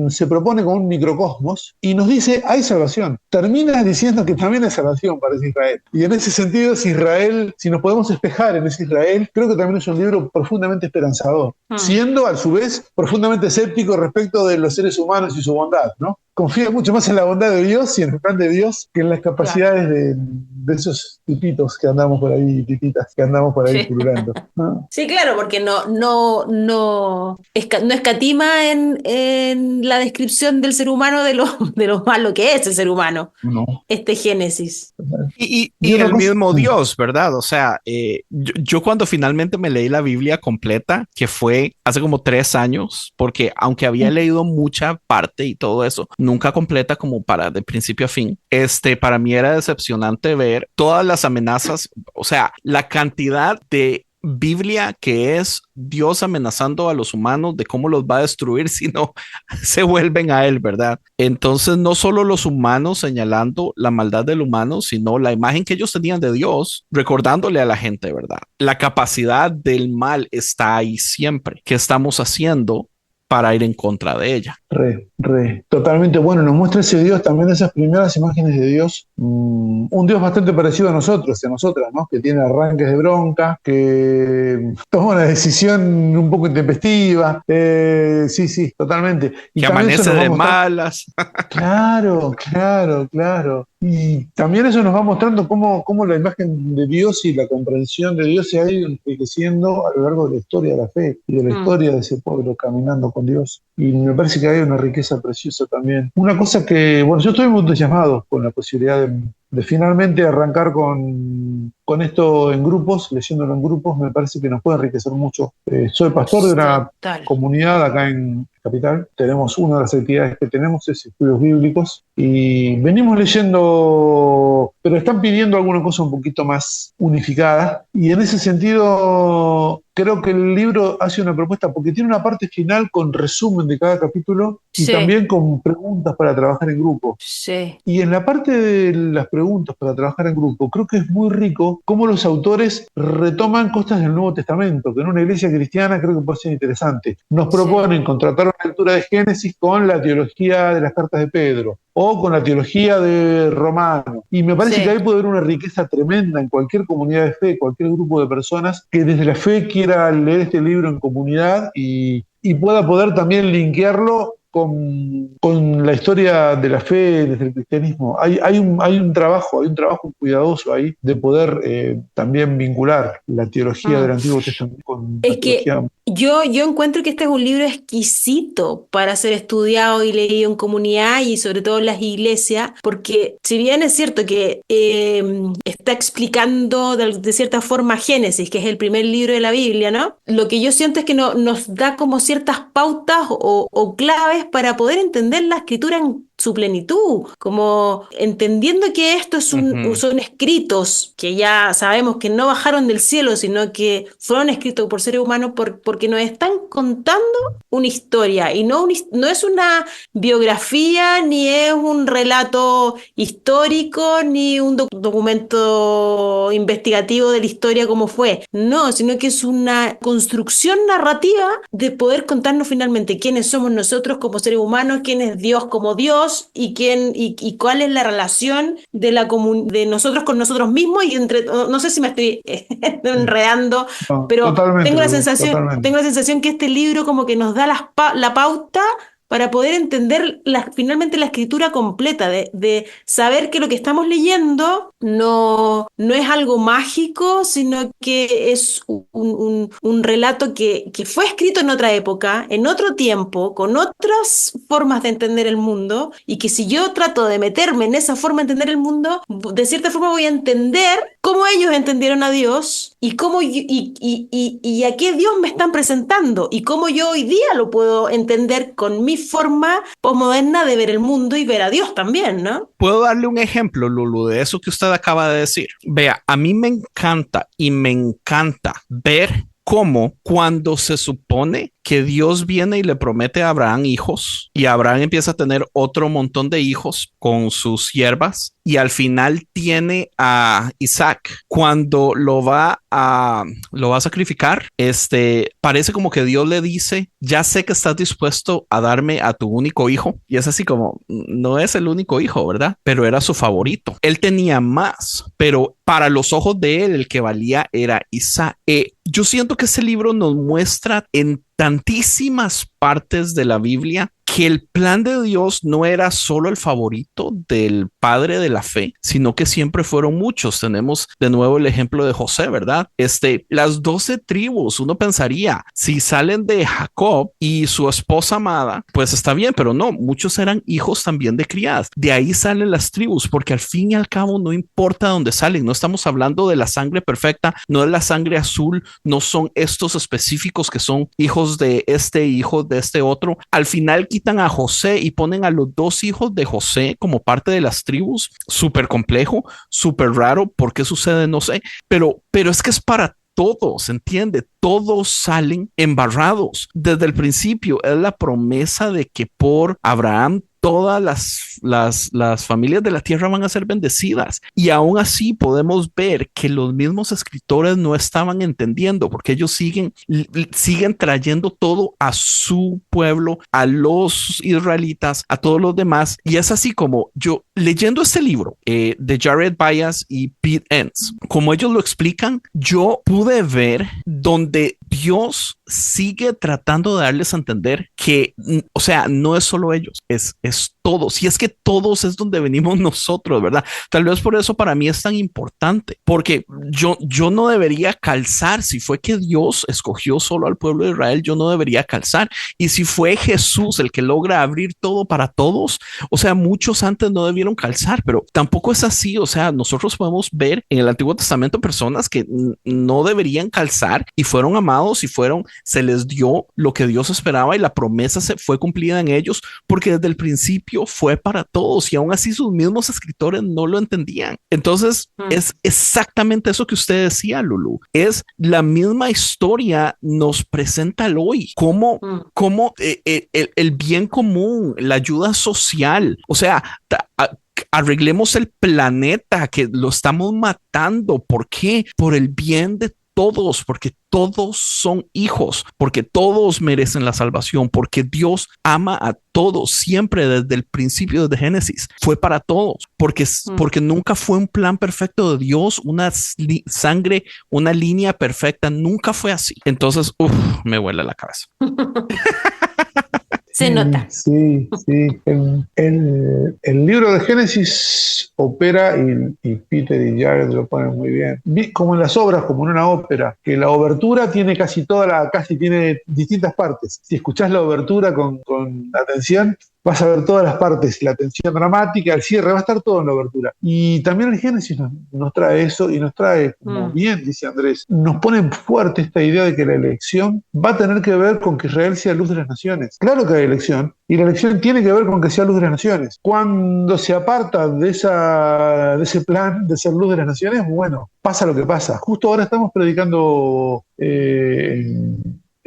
se propone con un microcosmos y nos dice, hay salvación. Termina diciendo que también hay salvación para ese Israel. Y en ese sentido, si nos podemos espejar en ese Israel, creo que también es un libro profundamente esperanzador, siendo a su vez profundamente escéptico respecto de los seres humanos y su bondad, ¿no? Confía mucho más en la bondad de Dios y en el plan de Dios que en las capacidades de esos tipitos que andamos por ahí, tipitas que andamos por ahí pululando, ¿no? Sí, claro, porque no escatima en la descripción del ser humano de lo malo que es el ser humano. No. Este Génesis. Y el mismo Dios, ¿verdad? O sea, yo cuando finalmente me leí la Biblia completa, que fue hace como 3 años, porque aunque había leído mucha parte y todo eso, nunca completa como para de principio a fin, para mí era decepcionante ver todas las amenazas, o sea, la cantidad de Biblia que es Dios amenazando a los humanos de cómo los va a destruir si no se vuelven a él, ¿verdad? Entonces no solo los humanos señalando la maldad del humano, sino la imagen que ellos tenían de Dios, recordándole a la gente, ¿verdad? La capacidad del mal está ahí siempre. ¿Qué estamos haciendo para ir en contra de ella? Totalmente. Bueno, nos muestra ese Dios también, esas primeras imágenes de Dios, un Dios bastante parecido a nosotros, a nosotras, ¿no? Que tiene arranques de bronca, que toma una decisión un poco intempestiva, sí, totalmente. Y que amanece de malas. Claro. Y también eso nos va mostrando cómo la imagen de Dios y la comprensión de Dios se ha ido enriqueciendo a lo largo de la historia de la fe y de la historia de ese pueblo caminando con Dios. Y me parece que hay una riqueza preciosa también. Una cosa que, bueno, yo estoy muy entusiasmado con la posibilidad de finalmente arrancar con esto en grupos, leyéndolo en grupos. Me parece que nos puede enriquecer mucho. Soy pastor de una comunidad acá en Capital. Tenemos una de las actividades que tenemos es estudios bíblicos y venimos leyendo, pero están pidiendo alguna cosa un poquito más unificada, y en ese sentido creo que el libro hace una propuesta porque tiene una parte final con resumen de cada capítulo y también con preguntas para trabajar en grupo. Sí. Y en la parte de las preguntas para trabajar en grupo, creo que es muy rico cómo los autores retoman cosas del Nuevo Testamento, que en una iglesia cristiana creo que puede ser interesante. Nos proponen contratar una lectura de Génesis con la teología de las cartas de Pedro o con la teología de Romano. Y me parece que ahí puede haber una riqueza tremenda en cualquier comunidad de fe, cualquier grupo de personas que desde la fe quiera leer este libro en comunidad y pueda poder también linkearlo con la historia de la fe desde el cristianismo. Hay un trabajo cuidadoso ahí de poder también vincular la teología del Antiguo Testamento con la teología. Yo encuentro que este es un libro exquisito para ser estudiado y leído en comunidad y sobre todo en las iglesias, porque si bien es cierto que está explicando de cierta forma Génesis, que es el primer libro de la Biblia, ¿no? Lo que yo siento es que nos da como ciertas pautas o claves para poder entender la escritura en su plenitud, como entendiendo que esto son escritos que ya sabemos que no bajaron del cielo, sino que fueron escritos por seres humanos porque nos están contando una historia y no es una biografía, ni es un relato histórico, ni un documento investigativo de la historia como fue, no, sino que es una construcción narrativa de poder contarnos finalmente quiénes somos nosotros como seres humanos, quién es Dios como Dios, y cuál es la relación de nosotros con nosotros mismos y no sé si me estoy enredando, pero tengo la sensación que este libro como que nos da la pauta para poder entender finalmente la escritura completa, de saber que lo que estamos leyendo no es algo mágico, sino que es un relato que fue escrito en otra época, en otro tiempo, con otras formas de entender el mundo, y que si yo trato de meterme en esa forma de entender el mundo, de cierta forma voy a entender cómo ellos entendieron a Dios y a qué Dios me están presentando y cómo yo hoy día lo puedo entender con mi forma posmoderna de ver el mundo y ver a Dios también, ¿no? Puedo darle un ejemplo, Lulu, de eso que usted acaba de decir. Vea, a mí me encanta ver cómo cuando se supone que Dios viene y le promete a Abraham hijos y Abraham empieza a tener otro montón de hijos con sus siervas y al final tiene a Isaac, cuando lo va a sacrificar, parece como que Dios le dice, ya sé que estás dispuesto a darme a tu único hijo, y es así como, no es el único hijo, ¿verdad? Pero era su favorito. Él tenía más, pero para los ojos de él el que valía era Isaac. Yo siento que ese libro nos muestra en tantísimas partes de la Biblia que el plan de Dios no era solo el favorito del padre de la fe, sino que siempre fueron muchos. Tenemos de nuevo el ejemplo de José, ¿verdad? Las 12 tribus, uno pensaría, si salen de Jacob y su esposa amada, pues está bien, pero no, muchos eran hijos también de criadas. De ahí salen las tribus, porque al fin y al cabo no importa dónde salen, no estamos hablando de la sangre perfecta, no es la sangre azul, no son estos específicos que son hijos de hijo de este otro. Al final quitan a José y ponen a los 2 hijos de José como parte de las tribus. Súper complejo, súper raro. ¿Por qué sucede? No sé, pero es que es para todos, ¿entiende? Todos salen embarrados. Desde el principio es la promesa de que por Abraham todas las familias de la tierra van a ser bendecidas, y aún así podemos ver que los mismos escritores no estaban entendiendo, porque ellos siguen trayendo todo a su pueblo, a los israelitas, a todos los demás, y es así como yo leyendo este libro de Jared Byas y Pete Enns, como ellos lo explican, yo pude ver donde Dios sigue tratando de darles a entender que, o sea, no es solo ellos, es todos, y es que todos es donde venimos nosotros, ¿verdad? Tal vez por eso para mí es tan importante, porque yo no debería calzar. Si fue que Dios escogió solo al pueblo de Israel, yo no debería calzar. Y si fue Jesús el que logra abrir todo para todos, o sea, muchos antes no debieron calzar, pero tampoco es así. O sea, nosotros podemos ver en el Antiguo Testamento personas que no deberían calzar y fueron amados y se les dio lo que Dios esperaba y la promesa se fue cumplida en ellos, porque desde el principio fue para todos y aún así sus mismos escritores no lo entendían. Entonces es exactamente eso que usted decía, Lulu. Es la misma historia nos presenta el hoy, cómo el bien común, la ayuda social, o sea, arreglemos el planeta que lo estamos matando. ¿Por qué? Por el bien de todos, porque todos son hijos, porque todos merecen la salvación, porque Dios ama a todos, siempre desde el principio, desde Génesis, fue para todos, porque nunca fue un plan perfecto de Dios, una sangre, una línea perfecta, nunca fue así. Entonces, me huele la cabeza. Se nota. Sí. El libro de Génesis opera, y Peter y Jared lo ponen muy bien, como en las obras, como en una ópera, que la obertura tiene casi tiene distintas partes. Si escuchás la obertura con atención, vas a ver todas las partes, la tensión dramática, el cierre, va a estar todo en la obertura. Y también el Génesis nos trae eso, y nos trae, como bien dice Andrés, nos pone fuerte esta idea de que la elección va a tener que ver con que Israel sea luz de las naciones. Claro que hay elección, y la elección tiene que ver con que sea luz de las naciones. Cuando se aparta de ese plan de ser luz de las naciones, bueno, pasa lo que pasa. Justo ahora estamos predicando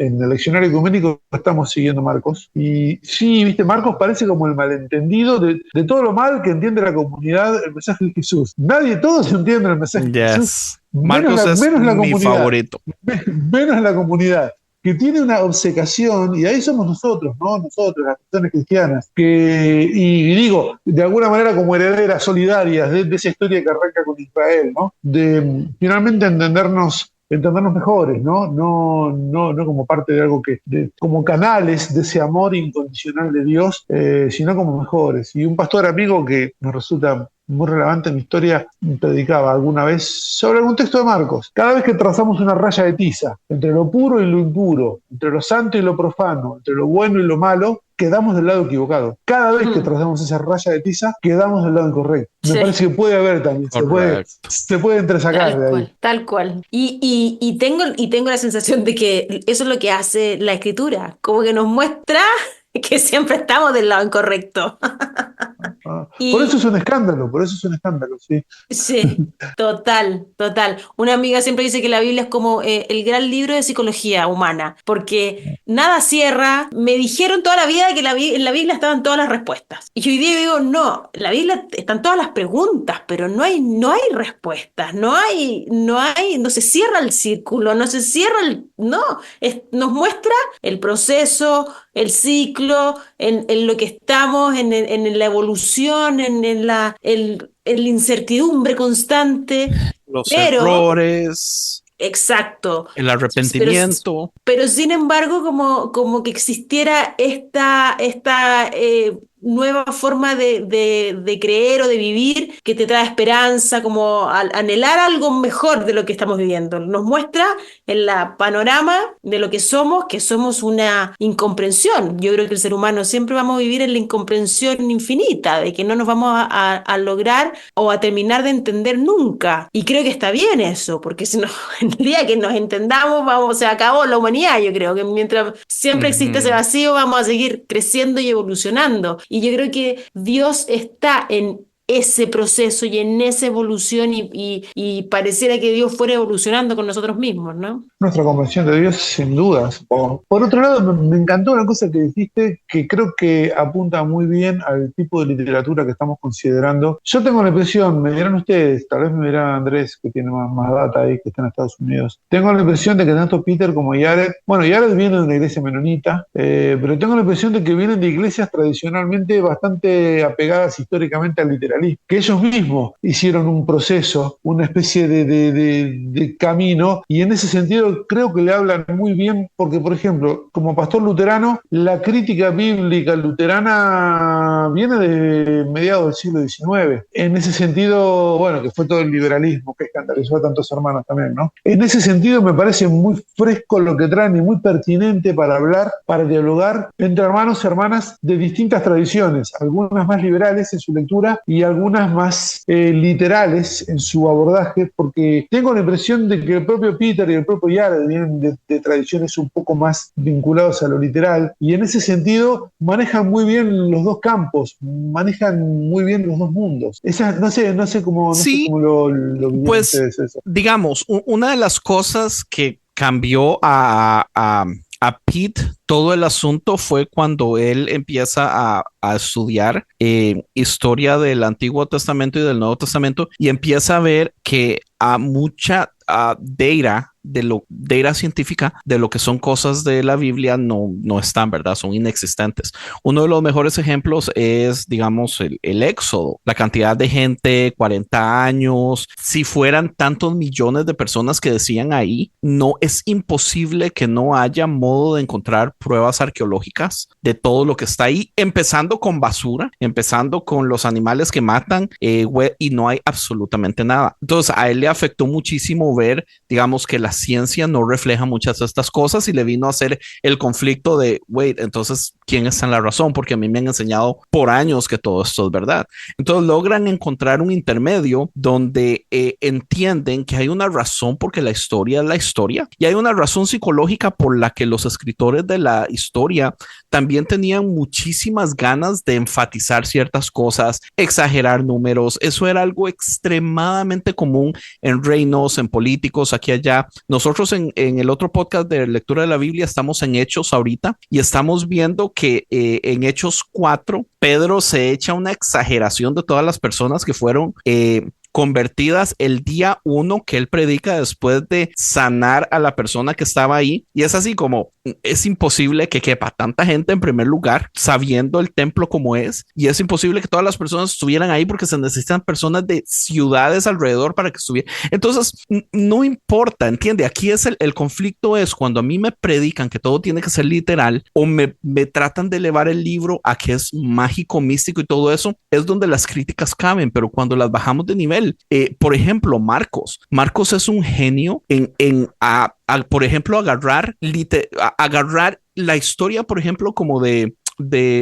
en el leccionario ecuménico, estamos siguiendo Marcos. Y sí, viste, Marcos parece como el malentendido de todo lo mal que entiende la comunidad el mensaje de Jesús. Todos entienden el mensaje de Jesús. Marcos es mi favorito. Menos la comunidad, que tiene una obcecación, y ahí somos nosotros, ¿no? Nosotros, las personas cristianas, y digo, de alguna manera como herederas solidarias de esa historia que arranca con Israel, ¿no? De finalmente entendernos mejores, ¿no? No como parte de algo como canales de ese amor incondicional de Dios, sino como mejores. Y un pastor amigo que nos resulta muy relevante en mi historia predicaba alguna vez sobre algún texto de Marcos. Cada vez que trazamos una raya de tiza entre lo puro y lo impuro, entre lo santo y lo profano, entre lo bueno y lo malo, quedamos del lado equivocado. Cada vez que trazamos esa raya de tiza, quedamos del lado incorrecto. Me parece que puede haber también, se puede entresacar de ahí. Tal cual. Y tengo la sensación de que eso es lo que hace la Escritura, como que nos muestra que siempre estamos del lado incorrecto. Por eso es un escándalo, sí. Sí, total. Una amiga siempre dice que la Biblia es como el gran libro de psicología humana, porque nada cierra. Me dijeron toda la vida que en la Biblia estaban todas las respuestas. Y hoy día digo, no, en la Biblia están todas las preguntas, pero no hay respuestas, no se cierra el círculo, no se cierra nos muestra el proceso, el ciclo, en lo que estamos, en la evolución, en la incertidumbre constante. Los errores. Exacto. El arrepentimiento. Pero sin embargo, como que existiera esta nueva forma de creer o de vivir que te trae esperanza, como anhelar algo mejor de lo que estamos viviendo. Nos muestra en la panorama de lo que somos una incomprensión. Yo creo que el ser humano siempre vamos a vivir en la incomprensión infinita, de que no nos vamos a lograr o a terminar de entender nunca. Y creo que está bien eso, porque si no, el día que nos entendamos, se acabó la humanidad. Yo creo que mientras siempre existe ese vacío, vamos a seguir creciendo y evolucionando. Y yo creo que Dios está en ese proceso y en esa evolución y pareciera que Dios fuera evolucionando con nosotros mismos, ¿no? Nuestra comprensión de Dios, sin dudas. Por otro lado, me encantó una cosa que dijiste que creo que apunta muy bien al tipo de literatura que estamos considerando. Yo tengo la impresión, me dirán ustedes, tal vez me dirá Andrés, que tiene más data ahí, que está en Estados Unidos. Tengo la impresión de que tanto Peter como Jared, Jared viene de una iglesia menonita, pero tengo la impresión de que vienen de iglesias tradicionalmente bastante apegadas históricamente al literarismo. liberalismo, que ellos mismos hicieron un proceso, una especie de camino, y en ese sentido creo que le hablan muy bien, porque por ejemplo, como pastor luterano, la crítica bíblica luterana viene de mediados del siglo XIX. En ese sentido, bueno, que fue todo el liberalismo que escandalizó a tantos hermanos también, ¿no? En ese sentido me parece muy fresco lo que traen y muy pertinente para hablar, para dialogar entre hermanos y hermanas de distintas tradiciones, algunas más liberales en su lectura y algunas más literales en su abordaje, porque tengo la impresión de que el propio Peter y el propio Jared vienen de tradiciones un poco más vinculados a lo literal, y en ese sentido manejan muy bien los dos campos, manejan muy bien los dos mundos. No sé cómo, sí, sé cómo lo pues, ustedes eso. Digamos, una de las cosas que cambió a Pete todo el asunto fue cuando él empieza a estudiar historia del Antiguo Testamento y del Nuevo Testamento, y empieza a ver que a mucha data científica de lo que son cosas de la Biblia no están, ¿verdad? Son inexistentes. Uno de los mejores ejemplos es, digamos, el Éxodo. La cantidad de gente, 40 años, si fueran tantos millones de personas que decían ahí, no es imposible que no haya modo de encontrar pruebas arqueológicas de todo lo que está ahí, empezando con basura, empezando con los animales que matan, y no hay absolutamente nada. Entonces a él le afectó muchísimo ver, digamos, que la ciencia no refleja muchas de estas cosas, y le vino a hacer el conflicto de, wait, entonces, ¿quién está en la razón? Porque a mí me han enseñado por años que todo esto es verdad. Entonces logran encontrar un intermedio donde entienden que hay una razón porque la historia es la historia, y hay una razón psicológica por la que los escritores de la historia también tenían muchísimas ganas de enfatizar ciertas cosas, exagerar números. Eso era algo extremadamente común en reinos, en políticos, aquí y allá. Nosotros en el otro podcast de lectura de la Biblia estamos en Hechos ahorita, y estamos viendo que en Hechos 4 Pedro se echa una exageración de todas las personas que fueron convertidas el día 1 que él predica después de sanar a la persona que estaba ahí. Y es así como, es imposible que quepa tanta gente en primer lugar, sabiendo el templo como es, y es imposible que todas las personas estuvieran ahí porque se necesitan personas de ciudades alrededor para que estuvieran. Entonces, no importa, entiende, aquí es el conflicto es cuando a mí me predican que todo tiene que ser literal, o me tratan de elevar el libro a que es mágico, místico y todo eso, es donde las críticas caben, pero cuando las bajamos de nivel, por ejemplo, Marcos es un genio por ejemplo, agarrar la historia, por ejemplo, como de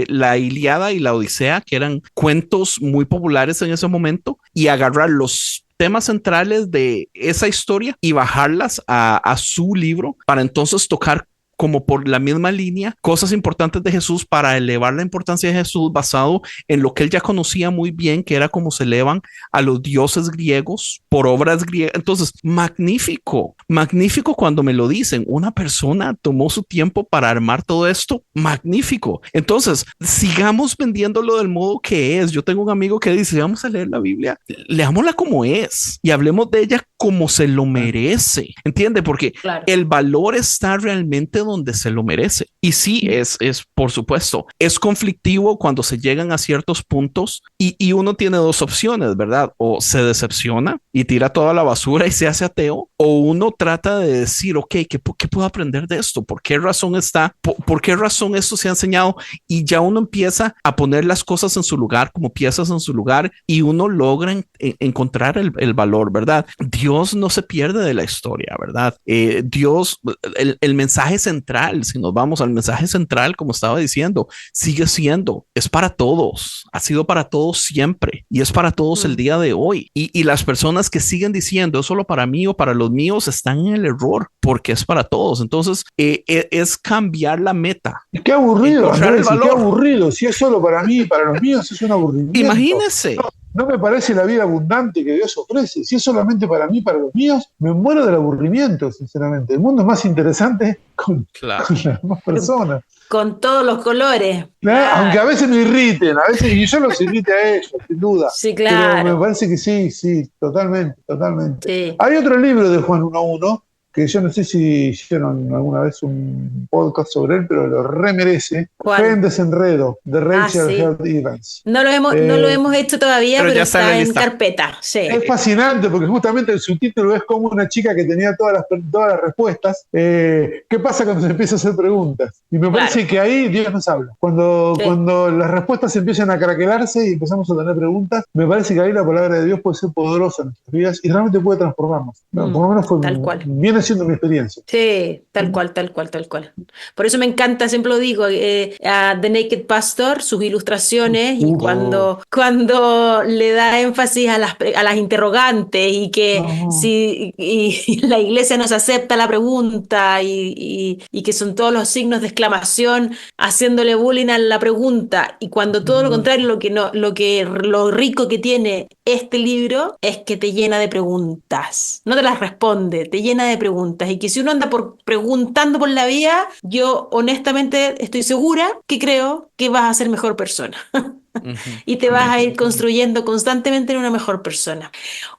la Ilíada y la Odisea, que eran cuentos muy populares en ese momento, y agarrar los temas centrales de esa historia y bajarlas a su libro para entonces tocar como por la misma línea cosas importantes de Jesús para elevar la importancia de Jesús basado en lo que él ya conocía muy bien, que era como se elevan a los dioses griegos por obras griegas. Entonces, magnífico cuando me lo dicen, una persona tomó su tiempo para armar todo esto, magnífico. Entonces, sigamos vendiéndolo del modo que es. Yo tengo un amigo que dice, vamos a leer la Biblia, leámosla como es y hablemos de ella como se lo merece, ¿entiende? Porque claro, el valor está realmente donde se lo merece. Y sí, es por supuesto, es conflictivo cuando se llegan a ciertos puntos y uno tiene dos opciones, ¿verdad? O se decepciona y tira toda la basura y se hace ateo, o uno trata de decir, ok, ¿qué puedo aprender de esto? ¿Por qué razón por qué razón esto se ha enseñado? Y ya uno empieza a poner las cosas en su lugar, como piezas en su lugar, y uno logra encontrar el valor, ¿verdad? Dios no se pierde de la historia, ¿verdad? Dios, el mensaje central, si nos vamos al mensaje central, como estaba diciendo, sigue siendo, es para todos, ha sido para todos siempre, y es para todos el día de hoy. Y las personas que siguen diciendo, es solo para mí o para los míos, están en el error, porque es para todos. Entonces, es cambiar la meta. Y qué aburrido, Andrés, qué aburrido. Si es solo para mí y para los míos, es un aburrimiento. Imagínese. No me parece la vida abundante que Dios ofrece. Si es solamente para mí, para los míos, me muero del aburrimiento, sinceramente. El mundo es más interesante con las demás personas. Con todos los colores. Claro. Aunque a veces me irriten, y yo los irrite a ellos, sin duda. Sí, claro. Pero me parece que sí, totalmente. Sí. Hay otro libro de Juan 1.1 que yo no sé si hicieron alguna vez un podcast sobre él, pero lo remerece. ¿Cuál? Fe en Desenredo, de Rachel Held Evans. No lo hemos hecho todavía, pero está en carpeta. Sí. Es fascinante porque justamente el subtítulo es como una chica que tenía todas las respuestas. ¿Qué pasa cuando se empieza a hacer preguntas? Y me parece que ahí Dios nos habla. Cuando las respuestas empiezan a craquelarse y empezamos a tener preguntas, me parece que ahí la palabra de Dios puede ser poderosa en nuestras vidas y realmente puede transformarnos. Por lo menos viene siendo mi experiencia. Sí, tal cual. Por eso me encanta, siempre lo digo, a The Naked Pastor, sus ilustraciones, y cuando le da énfasis a las interrogantes y que si la iglesia nos acepta la pregunta y que son todos los signos de exclamación haciéndole bullying a la pregunta, y cuando todo lo contrario, lo rico que tiene este libro es que te llena de preguntas, no te las responde, te llena de preguntas, y que si uno anda preguntando por la vida, yo honestamente estoy segura que creo que vas a ser mejor persona. Y te vas a ir construyendo constantemente en una mejor persona.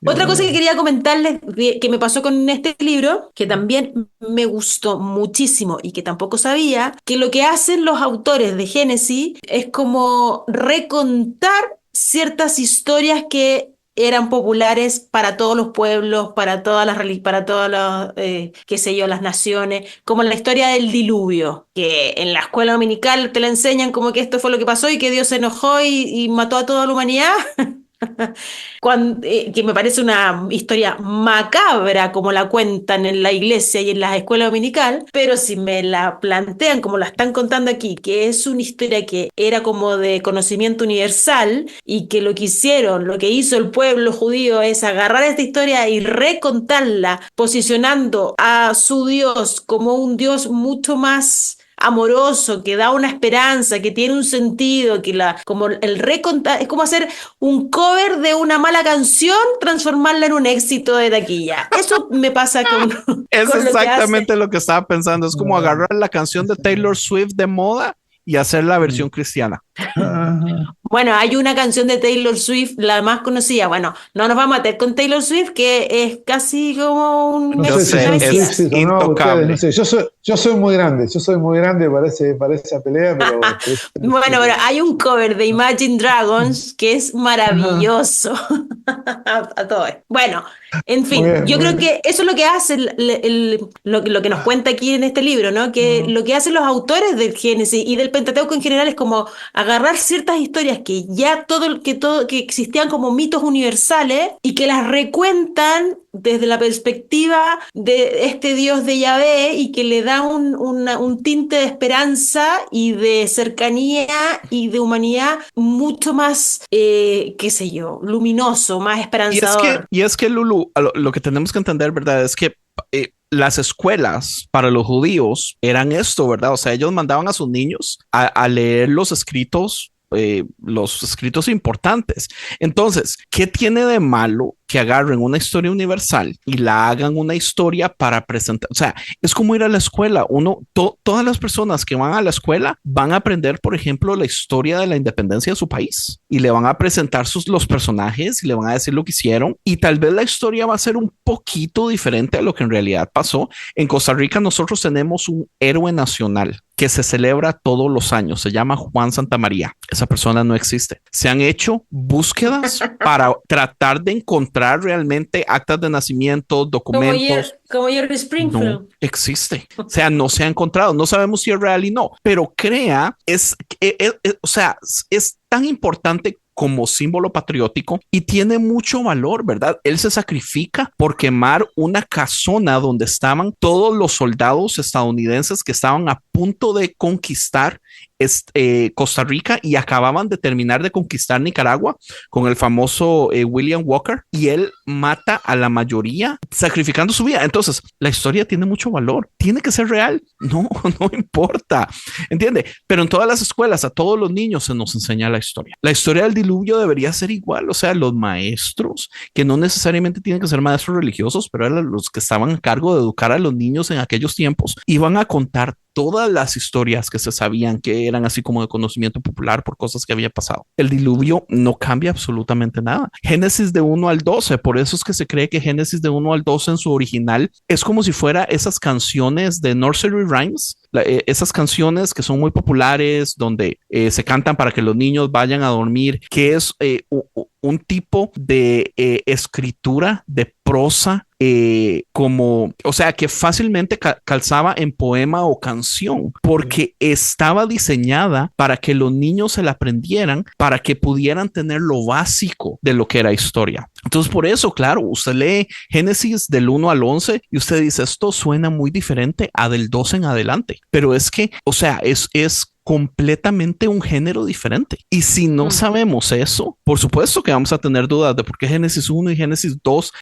Otra cosa que quería comentarles que me pasó con este libro, que también me gustó muchísimo y que tampoco sabía, que lo que hacen los autores de Génesis es como recontar ciertas historias que eran populares para todos los pueblos, para todas las qué sé yo, las naciones, como la historia del diluvio, que en la escuela dominical te la enseñan como que esto fue lo que pasó y que Dios se enojó y mató a toda la humanidad. Que me parece una historia macabra como la cuentan en la iglesia y en la escuela dominical, pero si me la plantean como la están contando aquí, que es una historia que era como de conocimiento universal y que lo que hizo el pueblo judío es agarrar esta historia y recontarla, posicionando a su Dios como un Dios mucho más amoroso, que da una esperanza, que tiene un sentido, como el recontar, es como hacer un cover de una mala canción, transformarla en un éxito de taquilla. Eso me pasa con es con exactamente lo que estaba pensando. Es como agarrar la canción de Taylor Swift de moda y hacer la versión cristiana. Bueno, hay una canción de Taylor Swift, la más conocida. Bueno, no nos vamos a meter con Taylor Swift, que es casi como un... No sé, es intocable. No sé, yo soy muy grande para esa pelea, pero... Bueno, hay un cover de Imagine Dragons que es maravilloso. A todo esto. Bueno, en fin, yo creo que eso es lo que hace lo que nos cuenta aquí en este libro, ¿no? Que lo que hacen los autores del Génesis y del Pentateuco en general es como agarrar ciertas historias que ya que existían como mitos universales y que las recuentan desde la perspectiva de este Dios de Yahvé, y que le da un tinte de esperanza y de cercanía y de humanidad mucho más, qué sé yo, luminoso, más esperanzador. Y es que Lulu, lo que tenemos que entender, ¿verdad? Es que las escuelas para los judíos eran esto, ¿verdad? O sea, ellos mandaban a sus niños a leer los escritos importantes. Entonces, ¿qué tiene de malo que agarren una historia universal y la hagan una historia para presentar? O sea, es como ir a la escuela. Todas las personas que van a la escuela van a aprender, por ejemplo, la historia de la independencia de su país, y le van a presentar los personajes y le van a decir lo que hicieron, y tal vez la historia va a ser un poquito diferente a lo que en realidad pasó. En Costa Rica nosotros tenemos un héroe nacional que se celebra todos los años. Se llama Juan Santamaría. Esa persona no existe. Se han hecho búsquedas para tratar de encontrar realmente actas de nacimiento, documentos. Como Jerry Springfield. No existe. O sea, no se ha encontrado. No sabemos si es real y no. Pero o sea, es tan importante como símbolo patriótico y tiene mucho valor, ¿verdad? Él se sacrifica por quemar una casona donde estaban todos los soldados estadounidenses que estaban a punto de conquistar Costa Rica y acababan de terminar de conquistar Nicaragua con el famoso William Walker, y él mata a la mayoría sacrificando su vida. Entonces, la historia tiene mucho valor. ¿Tiene que ser real? No importa, ¿entiende? Pero en todas las escuelas, a todos los niños se nos enseña la historia. La historia del diluvio debería ser igual. O sea, los maestros, que no necesariamente tienen que ser maestros religiosos, pero eran los que estaban a cargo de educar a los niños en aquellos tiempos, iban a contar todas las historias que se sabían, que eran así como de conocimiento popular por cosas que había pasado. El diluvio no cambia absolutamente nada. Génesis de 1 al 12, por eso es que se cree que Génesis de 1 al 12 en su original es como si fuera esas canciones de nursery rhymes, esas canciones que son muy populares, donde se cantan para que los niños vayan a dormir, que es un tipo de escritura de prosa como, o sea, que fácilmente calzaba en poema o canción, porque estaba diseñada para que los niños se la aprendieran, para que pudieran tener lo básico de lo que era historia. Entonces, por eso, claro, usted lee Génesis del 1 al 11 y usted dice, esto suena muy diferente a del 12 en adelante, pero es que, o sea, es completamente un género diferente. Y si no sabemos eso, por supuesto que vamos a tener dudas de por qué Génesis 1 y Génesis 2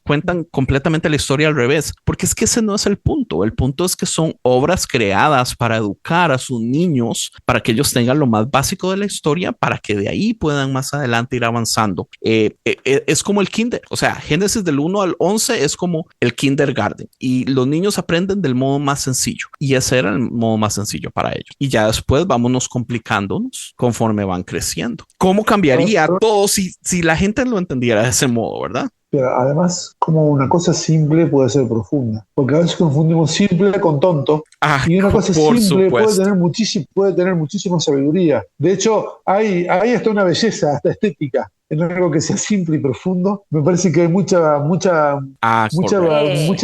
cuentan completamente la historia al revés, porque es que ese no es el punto. El punto es que son obras creadas para educar a sus niños, para que ellos tengan lo más básico de la historia, para que de ahí puedan más adelante ir avanzando. Es como el kinder, o sea, Génesis del 1 al 11 es como el kindergarten y los niños aprenden del modo más sencillo y ese era el modo más sencillo para ellos. Y ya después vámonos complicándonos conforme van creciendo. ¿Cómo cambiaría todo si la gente lo entendiera de ese modo, verdad? Pero además, como una cosa simple puede ser profunda, porque a veces confundimos simple con tonto, y una cosa simple puede tener muchísima sabiduría. De hecho, hay hasta una belleza, hasta estética, en algo que sea simple y profundo. Me parece que hay mucha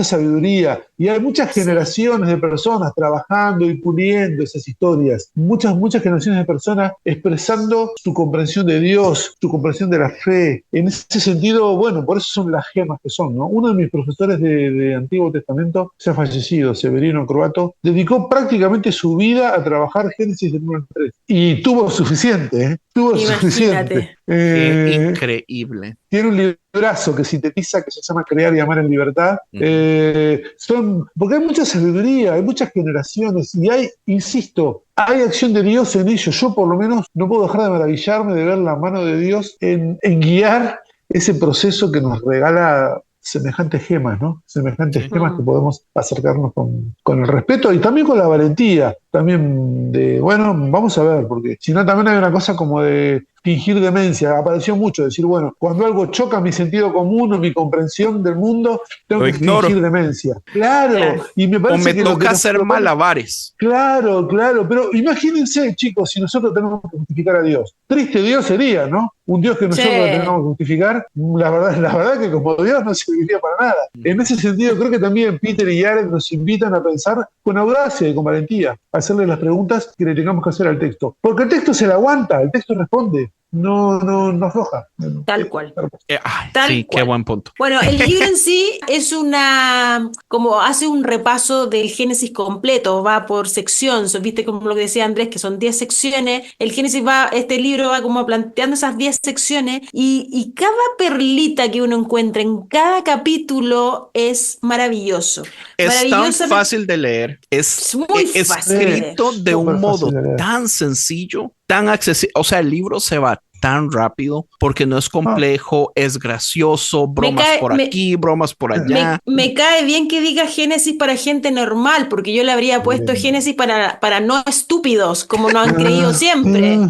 sabiduría, y hay muchas generaciones de personas trabajando y puliendo esas historias, muchas generaciones de personas expresando su comprensión de Dios, su comprensión de la fe. En ese sentido, bueno, por eso son las gemas que son, ¿no? Uno de mis profesores de Antiguo Testamento, se ha fallecido, Severino Croato, dedicó prácticamente su vida a trabajar Génesis del 1 al 3. Y tuvo suficiente, ¿eh? Suficiente. Increíble. Tiene un librazo que sintetiza, que se llama Crear y Amar en Libertad. Porque hay mucha sabiduría, hay muchas generaciones, y insisto, hay acción de Dios en ellos. Yo por lo menos no puedo dejar de maravillarme de ver la mano de Dios en guiar ese proceso que nos regala semejantes gemas, ¿no? Semejantes gemas que podemos acercarnos con el respeto y también con la valentía. También bueno, vamos a ver, porque si no también hay una cosa como de fingir demencia. Apareció mucho decir, bueno, cuando algo choca mi sentido común o mi comprensión del mundo, tengo que fingir demencia. Claro. Y me parece que toca hacer malabares. Claro, pero imagínense, chicos, si nosotros tenemos que justificar a Dios. Triste Dios sería, ¿no? Un Dios que nosotros tengamos que justificar. La verdad que como Dios no serviría para nada. En ese sentido, creo que también Peter y Jared nos invitan a pensar con audacia y con valentía, a hacerle las preguntas que le tengamos que hacer al texto. Porque el texto se la aguanta, el texto responde. No afloja. Tal cual. Qué buen punto. Bueno, el libro en sí es como hace un repaso del Génesis completo, va por sección, viste como lo que decía Andrés, que son 10 secciones. Este libro va como planteando esas 10 secciones y cada perlita que uno encuentra en cada capítulo es maravilloso. Es tan fácil de leer, es muy escrito de un modo tan sencillo, tan accesible, o sea, el libro se va tan rápido porque no es complejo, es gracioso, bromas aquí, bromas por allá. Me cae bien que diga Génesis para gente normal, porque yo le habría puesto Génesis para no estúpidos, como nos han creído siempre.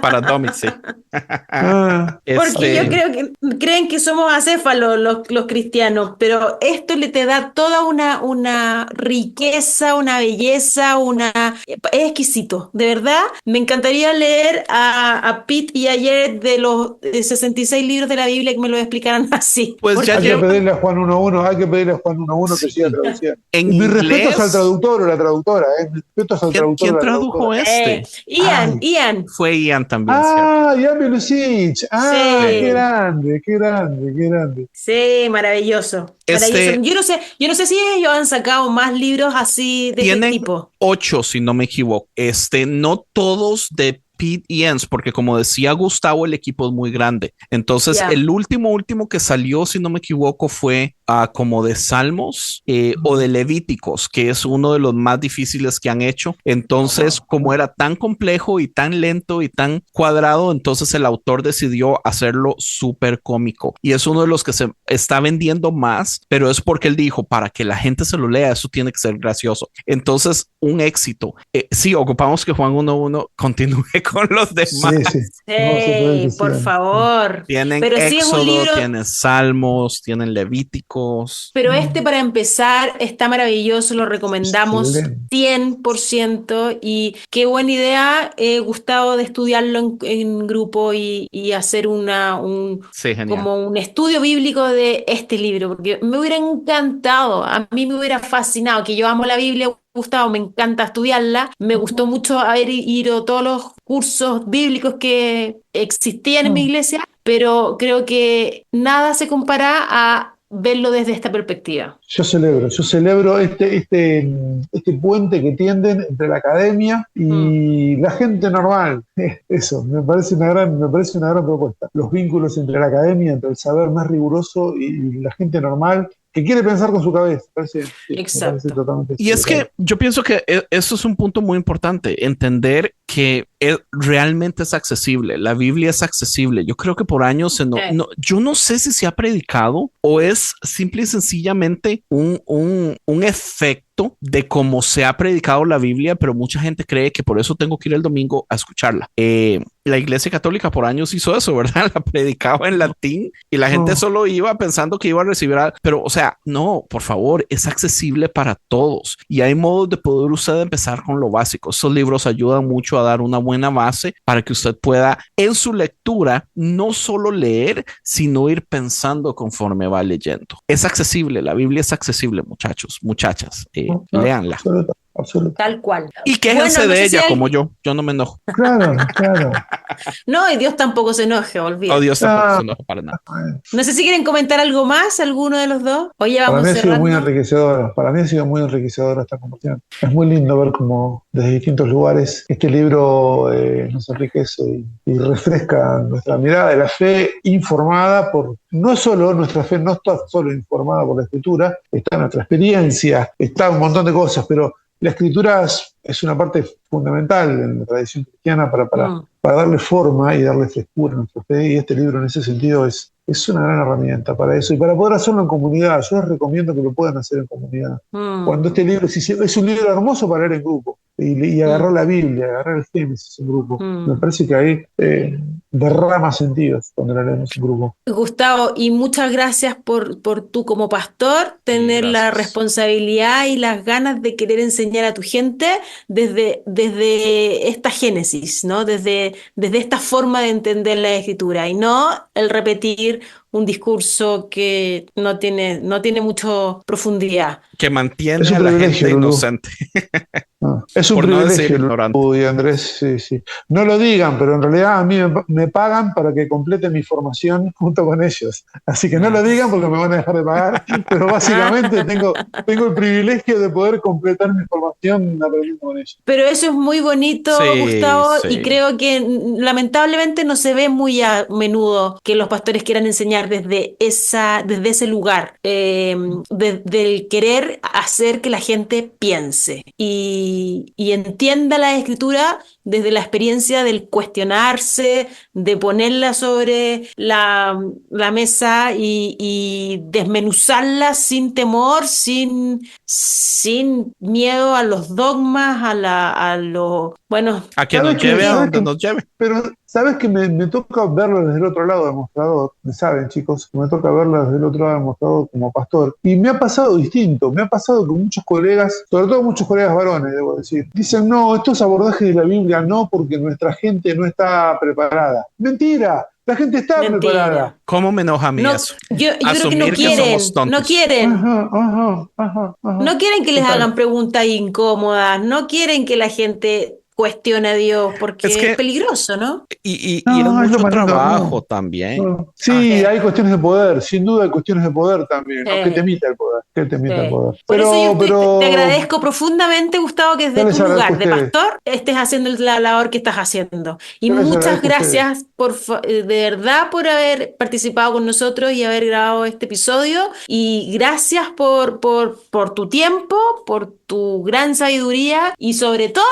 Para dummies, sí. Porque yo creo que creen que somos acéfalos los cristianos, pero esto te da toda una riqueza, una belleza, es exquisito. De verdad, me encantaría leer a Pete y ayer de los 66 libros de la Biblia que me lo explicaran así. Pues ya hay que pedirle a Juan 1.1, que siga traduciendo. Mis respetos al traductor o la traductora, mis respetos al traductor. ¿Quién tradujo este? Ian. Fue Ian también. Ian Belusich. Sí. Qué grande. Sí, maravilloso. Yo no sé si ellos han sacado más libros así de este tipo. 8, si no me equivoco. No todos de Pete y Jens, porque como decía Gustavo, el equipo es muy grande. Entonces, el último que salió, si no me equivoco, fue como de Salmos o de Levíticos, que es uno de los más difíciles que han hecho. Entonces, como era tan complejo y tan lento y tan cuadrado, entonces el autor decidió hacerlo súper cómico. Y es uno de los que se está vendiendo más, pero es porque él dijo, para que la gente se lo lea, eso tiene que ser gracioso. Entonces, un éxito. Sí, ocupamos que Juan 1.1 continúe con los demás. Sí. No, por favor. Tienen pero Éxodo, sí es un libro... tienen Salmos, tienen Levíticos. Pero para empezar está maravilloso, lo recomendamos 100% y qué buena idea, Gustavo, de estudiarlo en grupo y hacer como un estudio bíblico de este libro, porque me hubiera encantado, a mí me hubiera fascinado, que yo amo la Biblia, Gustavo, me encanta estudiarla, me gustó mucho haber ido a todos los cursos bíblicos que existían en mi iglesia, pero creo que nada se compara a verlo desde esta perspectiva. Yo celebro este puente que tienden entre la academia y la gente normal. Eso, me parece una gran propuesta. Los vínculos entre la academia, entre el saber más riguroso y la gente normal que quiere pensar con su cabeza. Exacto. Me parece totalmente y es que yo pienso que eso es un punto muy importante, entender que realmente es accesible. La Biblia es accesible. Yo creo que por años yo no sé si se ha predicado o es simple y sencillamente un efecto de cómo se ha predicado la Biblia, pero mucha gente cree que por eso tengo que ir el domingo a escucharla. La Iglesia Católica por años hizo eso, ¿verdad? La predicaba en latín y la gente solo iba pensando que iba a recibir pero, o sea, no, por favor, es accesible para todos y hay modos de poder usted empezar con lo básico. Esos libros ayudan mucho a dar una buena base para que usted pueda en su lectura no solo leer, sino ir pensando conforme va leyendo. Es accesible, la Biblia es accesible, muchachos, muchachas, léanla. Absoluto. Tal cual. Y quéjense de ella como yo no me enojo. Claro. No, y Dios tampoco se enoje, olvídate. Dios tampoco se enoja para nada. No sé si quieren comentar algo más, alguno de los dos, o ya vamos para mí cerrando. Para mí ha sido muy enriquecedora esta conversación. Es muy lindo ver cómo desde distintos lugares este libro nos enriquece y refresca nuestra mirada de la fe informada por, no solo nuestra fe, no está solo informada por la Escritura, está nuestra experiencia, está un montón de cosas, pero la Escritura es una parte fundamental en la tradición cristiana para darle forma y darle frescura a nuestra fe, y este libro en ese sentido es una gran herramienta para eso y para poder hacerlo en comunidad. Yo les recomiendo que lo puedan hacer en comunidad. Cuando este libro es un libro hermoso para leer en grupo y agarrar la Biblia, agarrar el Génesis en grupo. Me parece que ahí derrama sentidos cuando lo leemos en grupo. Gustavo, y muchas gracias por tú como pastor tener la responsabilidad y las ganas de querer enseñar a tu gente desde esta Génesis, ¿no? Desde esta forma de entender la Escritura y no el repetir un discurso que no tiene mucha profundidad. Que mantiene a la gente inocente. Es un privilegio, Lulu y Andrés, sí. No lo digan, pero en realidad a mí me pagan para que complete mi formación junto con ellos. Así que no lo digan porque me van a dejar de pagar, pero básicamente tengo el privilegio de poder completar mi formación aprendiendo con ellos. Pero eso es muy bonito, Gustavo, y creo que lamentablemente no se ve muy a menudo que los pastores quieran enseñar desde ese lugar, del querer hacer que la gente piense y entienda la Escritura desde la experiencia del cuestionarse, de ponerla sobre la mesa y desmenuzarla sin temor, sin miedo a los dogmas, a que nos lleve a donde nos lleve. Pero sabes que me toca verlo desde el otro lado del mostrador, saben chicos, me toca verlo desde el otro lado del mostrador como pastor, y me ha pasado distinto, me ha pasado que muchos colegas, sobre todo muchos colegas varones, debo decir, dicen, no, estos abordajes de la Biblia no, porque nuestra gente no está preparada. ¡Mentira! La gente está preparada. ¿Cómo me enoja a mí eso? Yo creo que no quieren. No quieren. Ajá. No quieren que les hagan preguntas incómodas. No quieren que la gente cuestione a Dios, porque es peligroso, ¿no? Y es mucho trabajo también. No. Sí, hay cuestiones de poder, sin duda hay cuestiones de poder también, ¿no? Que te imita el poder, el poder. Por eso yo te agradezco profundamente, Gustavo, que desde tu lugar de pastor estés haciendo la labor que estás haciendo. Y muchas gracias de verdad por haber participado con nosotros y haber grabado este episodio. Y gracias por tu tiempo, por tu gran sabiduría y sobre todo,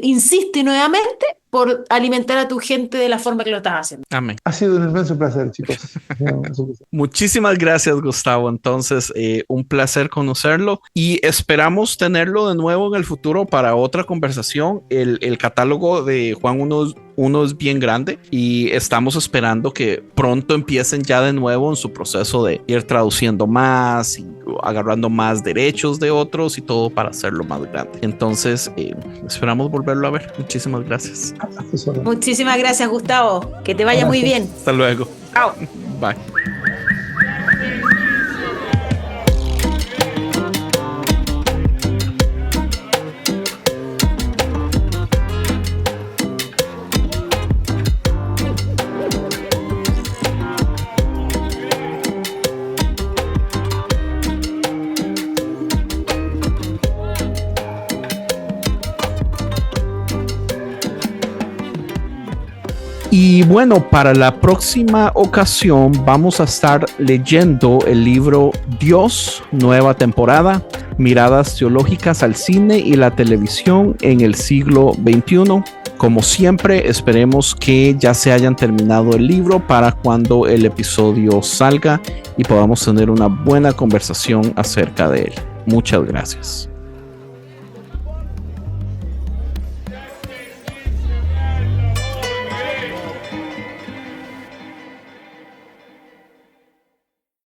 insisto nuevamente, por alimentar a tu gente de la forma que lo estás haciendo. Amén. Ha sido un inmenso placer, chicos. Muchísimas gracias, Gustavo. Entonces, un placer conocerlo y esperamos tenerlo de nuevo en el futuro para otra conversación. El catálogo de Juan 1 es bien grande y estamos esperando que pronto empiecen ya de nuevo en su proceso de ir traduciendo más y agarrando más derechos de otros y todo para hacerlo más grande. Entonces, esperamos volverlo a ver. Muchísimas gracias. Muchísimas gracias, Gustavo. Que te vaya muy bien. Hasta luego. Chao. Bye. Y bueno, para la próxima ocasión vamos a estar leyendo el libro Dios, nueva temporada, miradas teológicas al cine y la televisión en el siglo XXI. Como siempre, esperemos que ya se hayan terminado el libro para cuando el episodio salga y podamos tener una buena conversación acerca de él. Muchas gracias.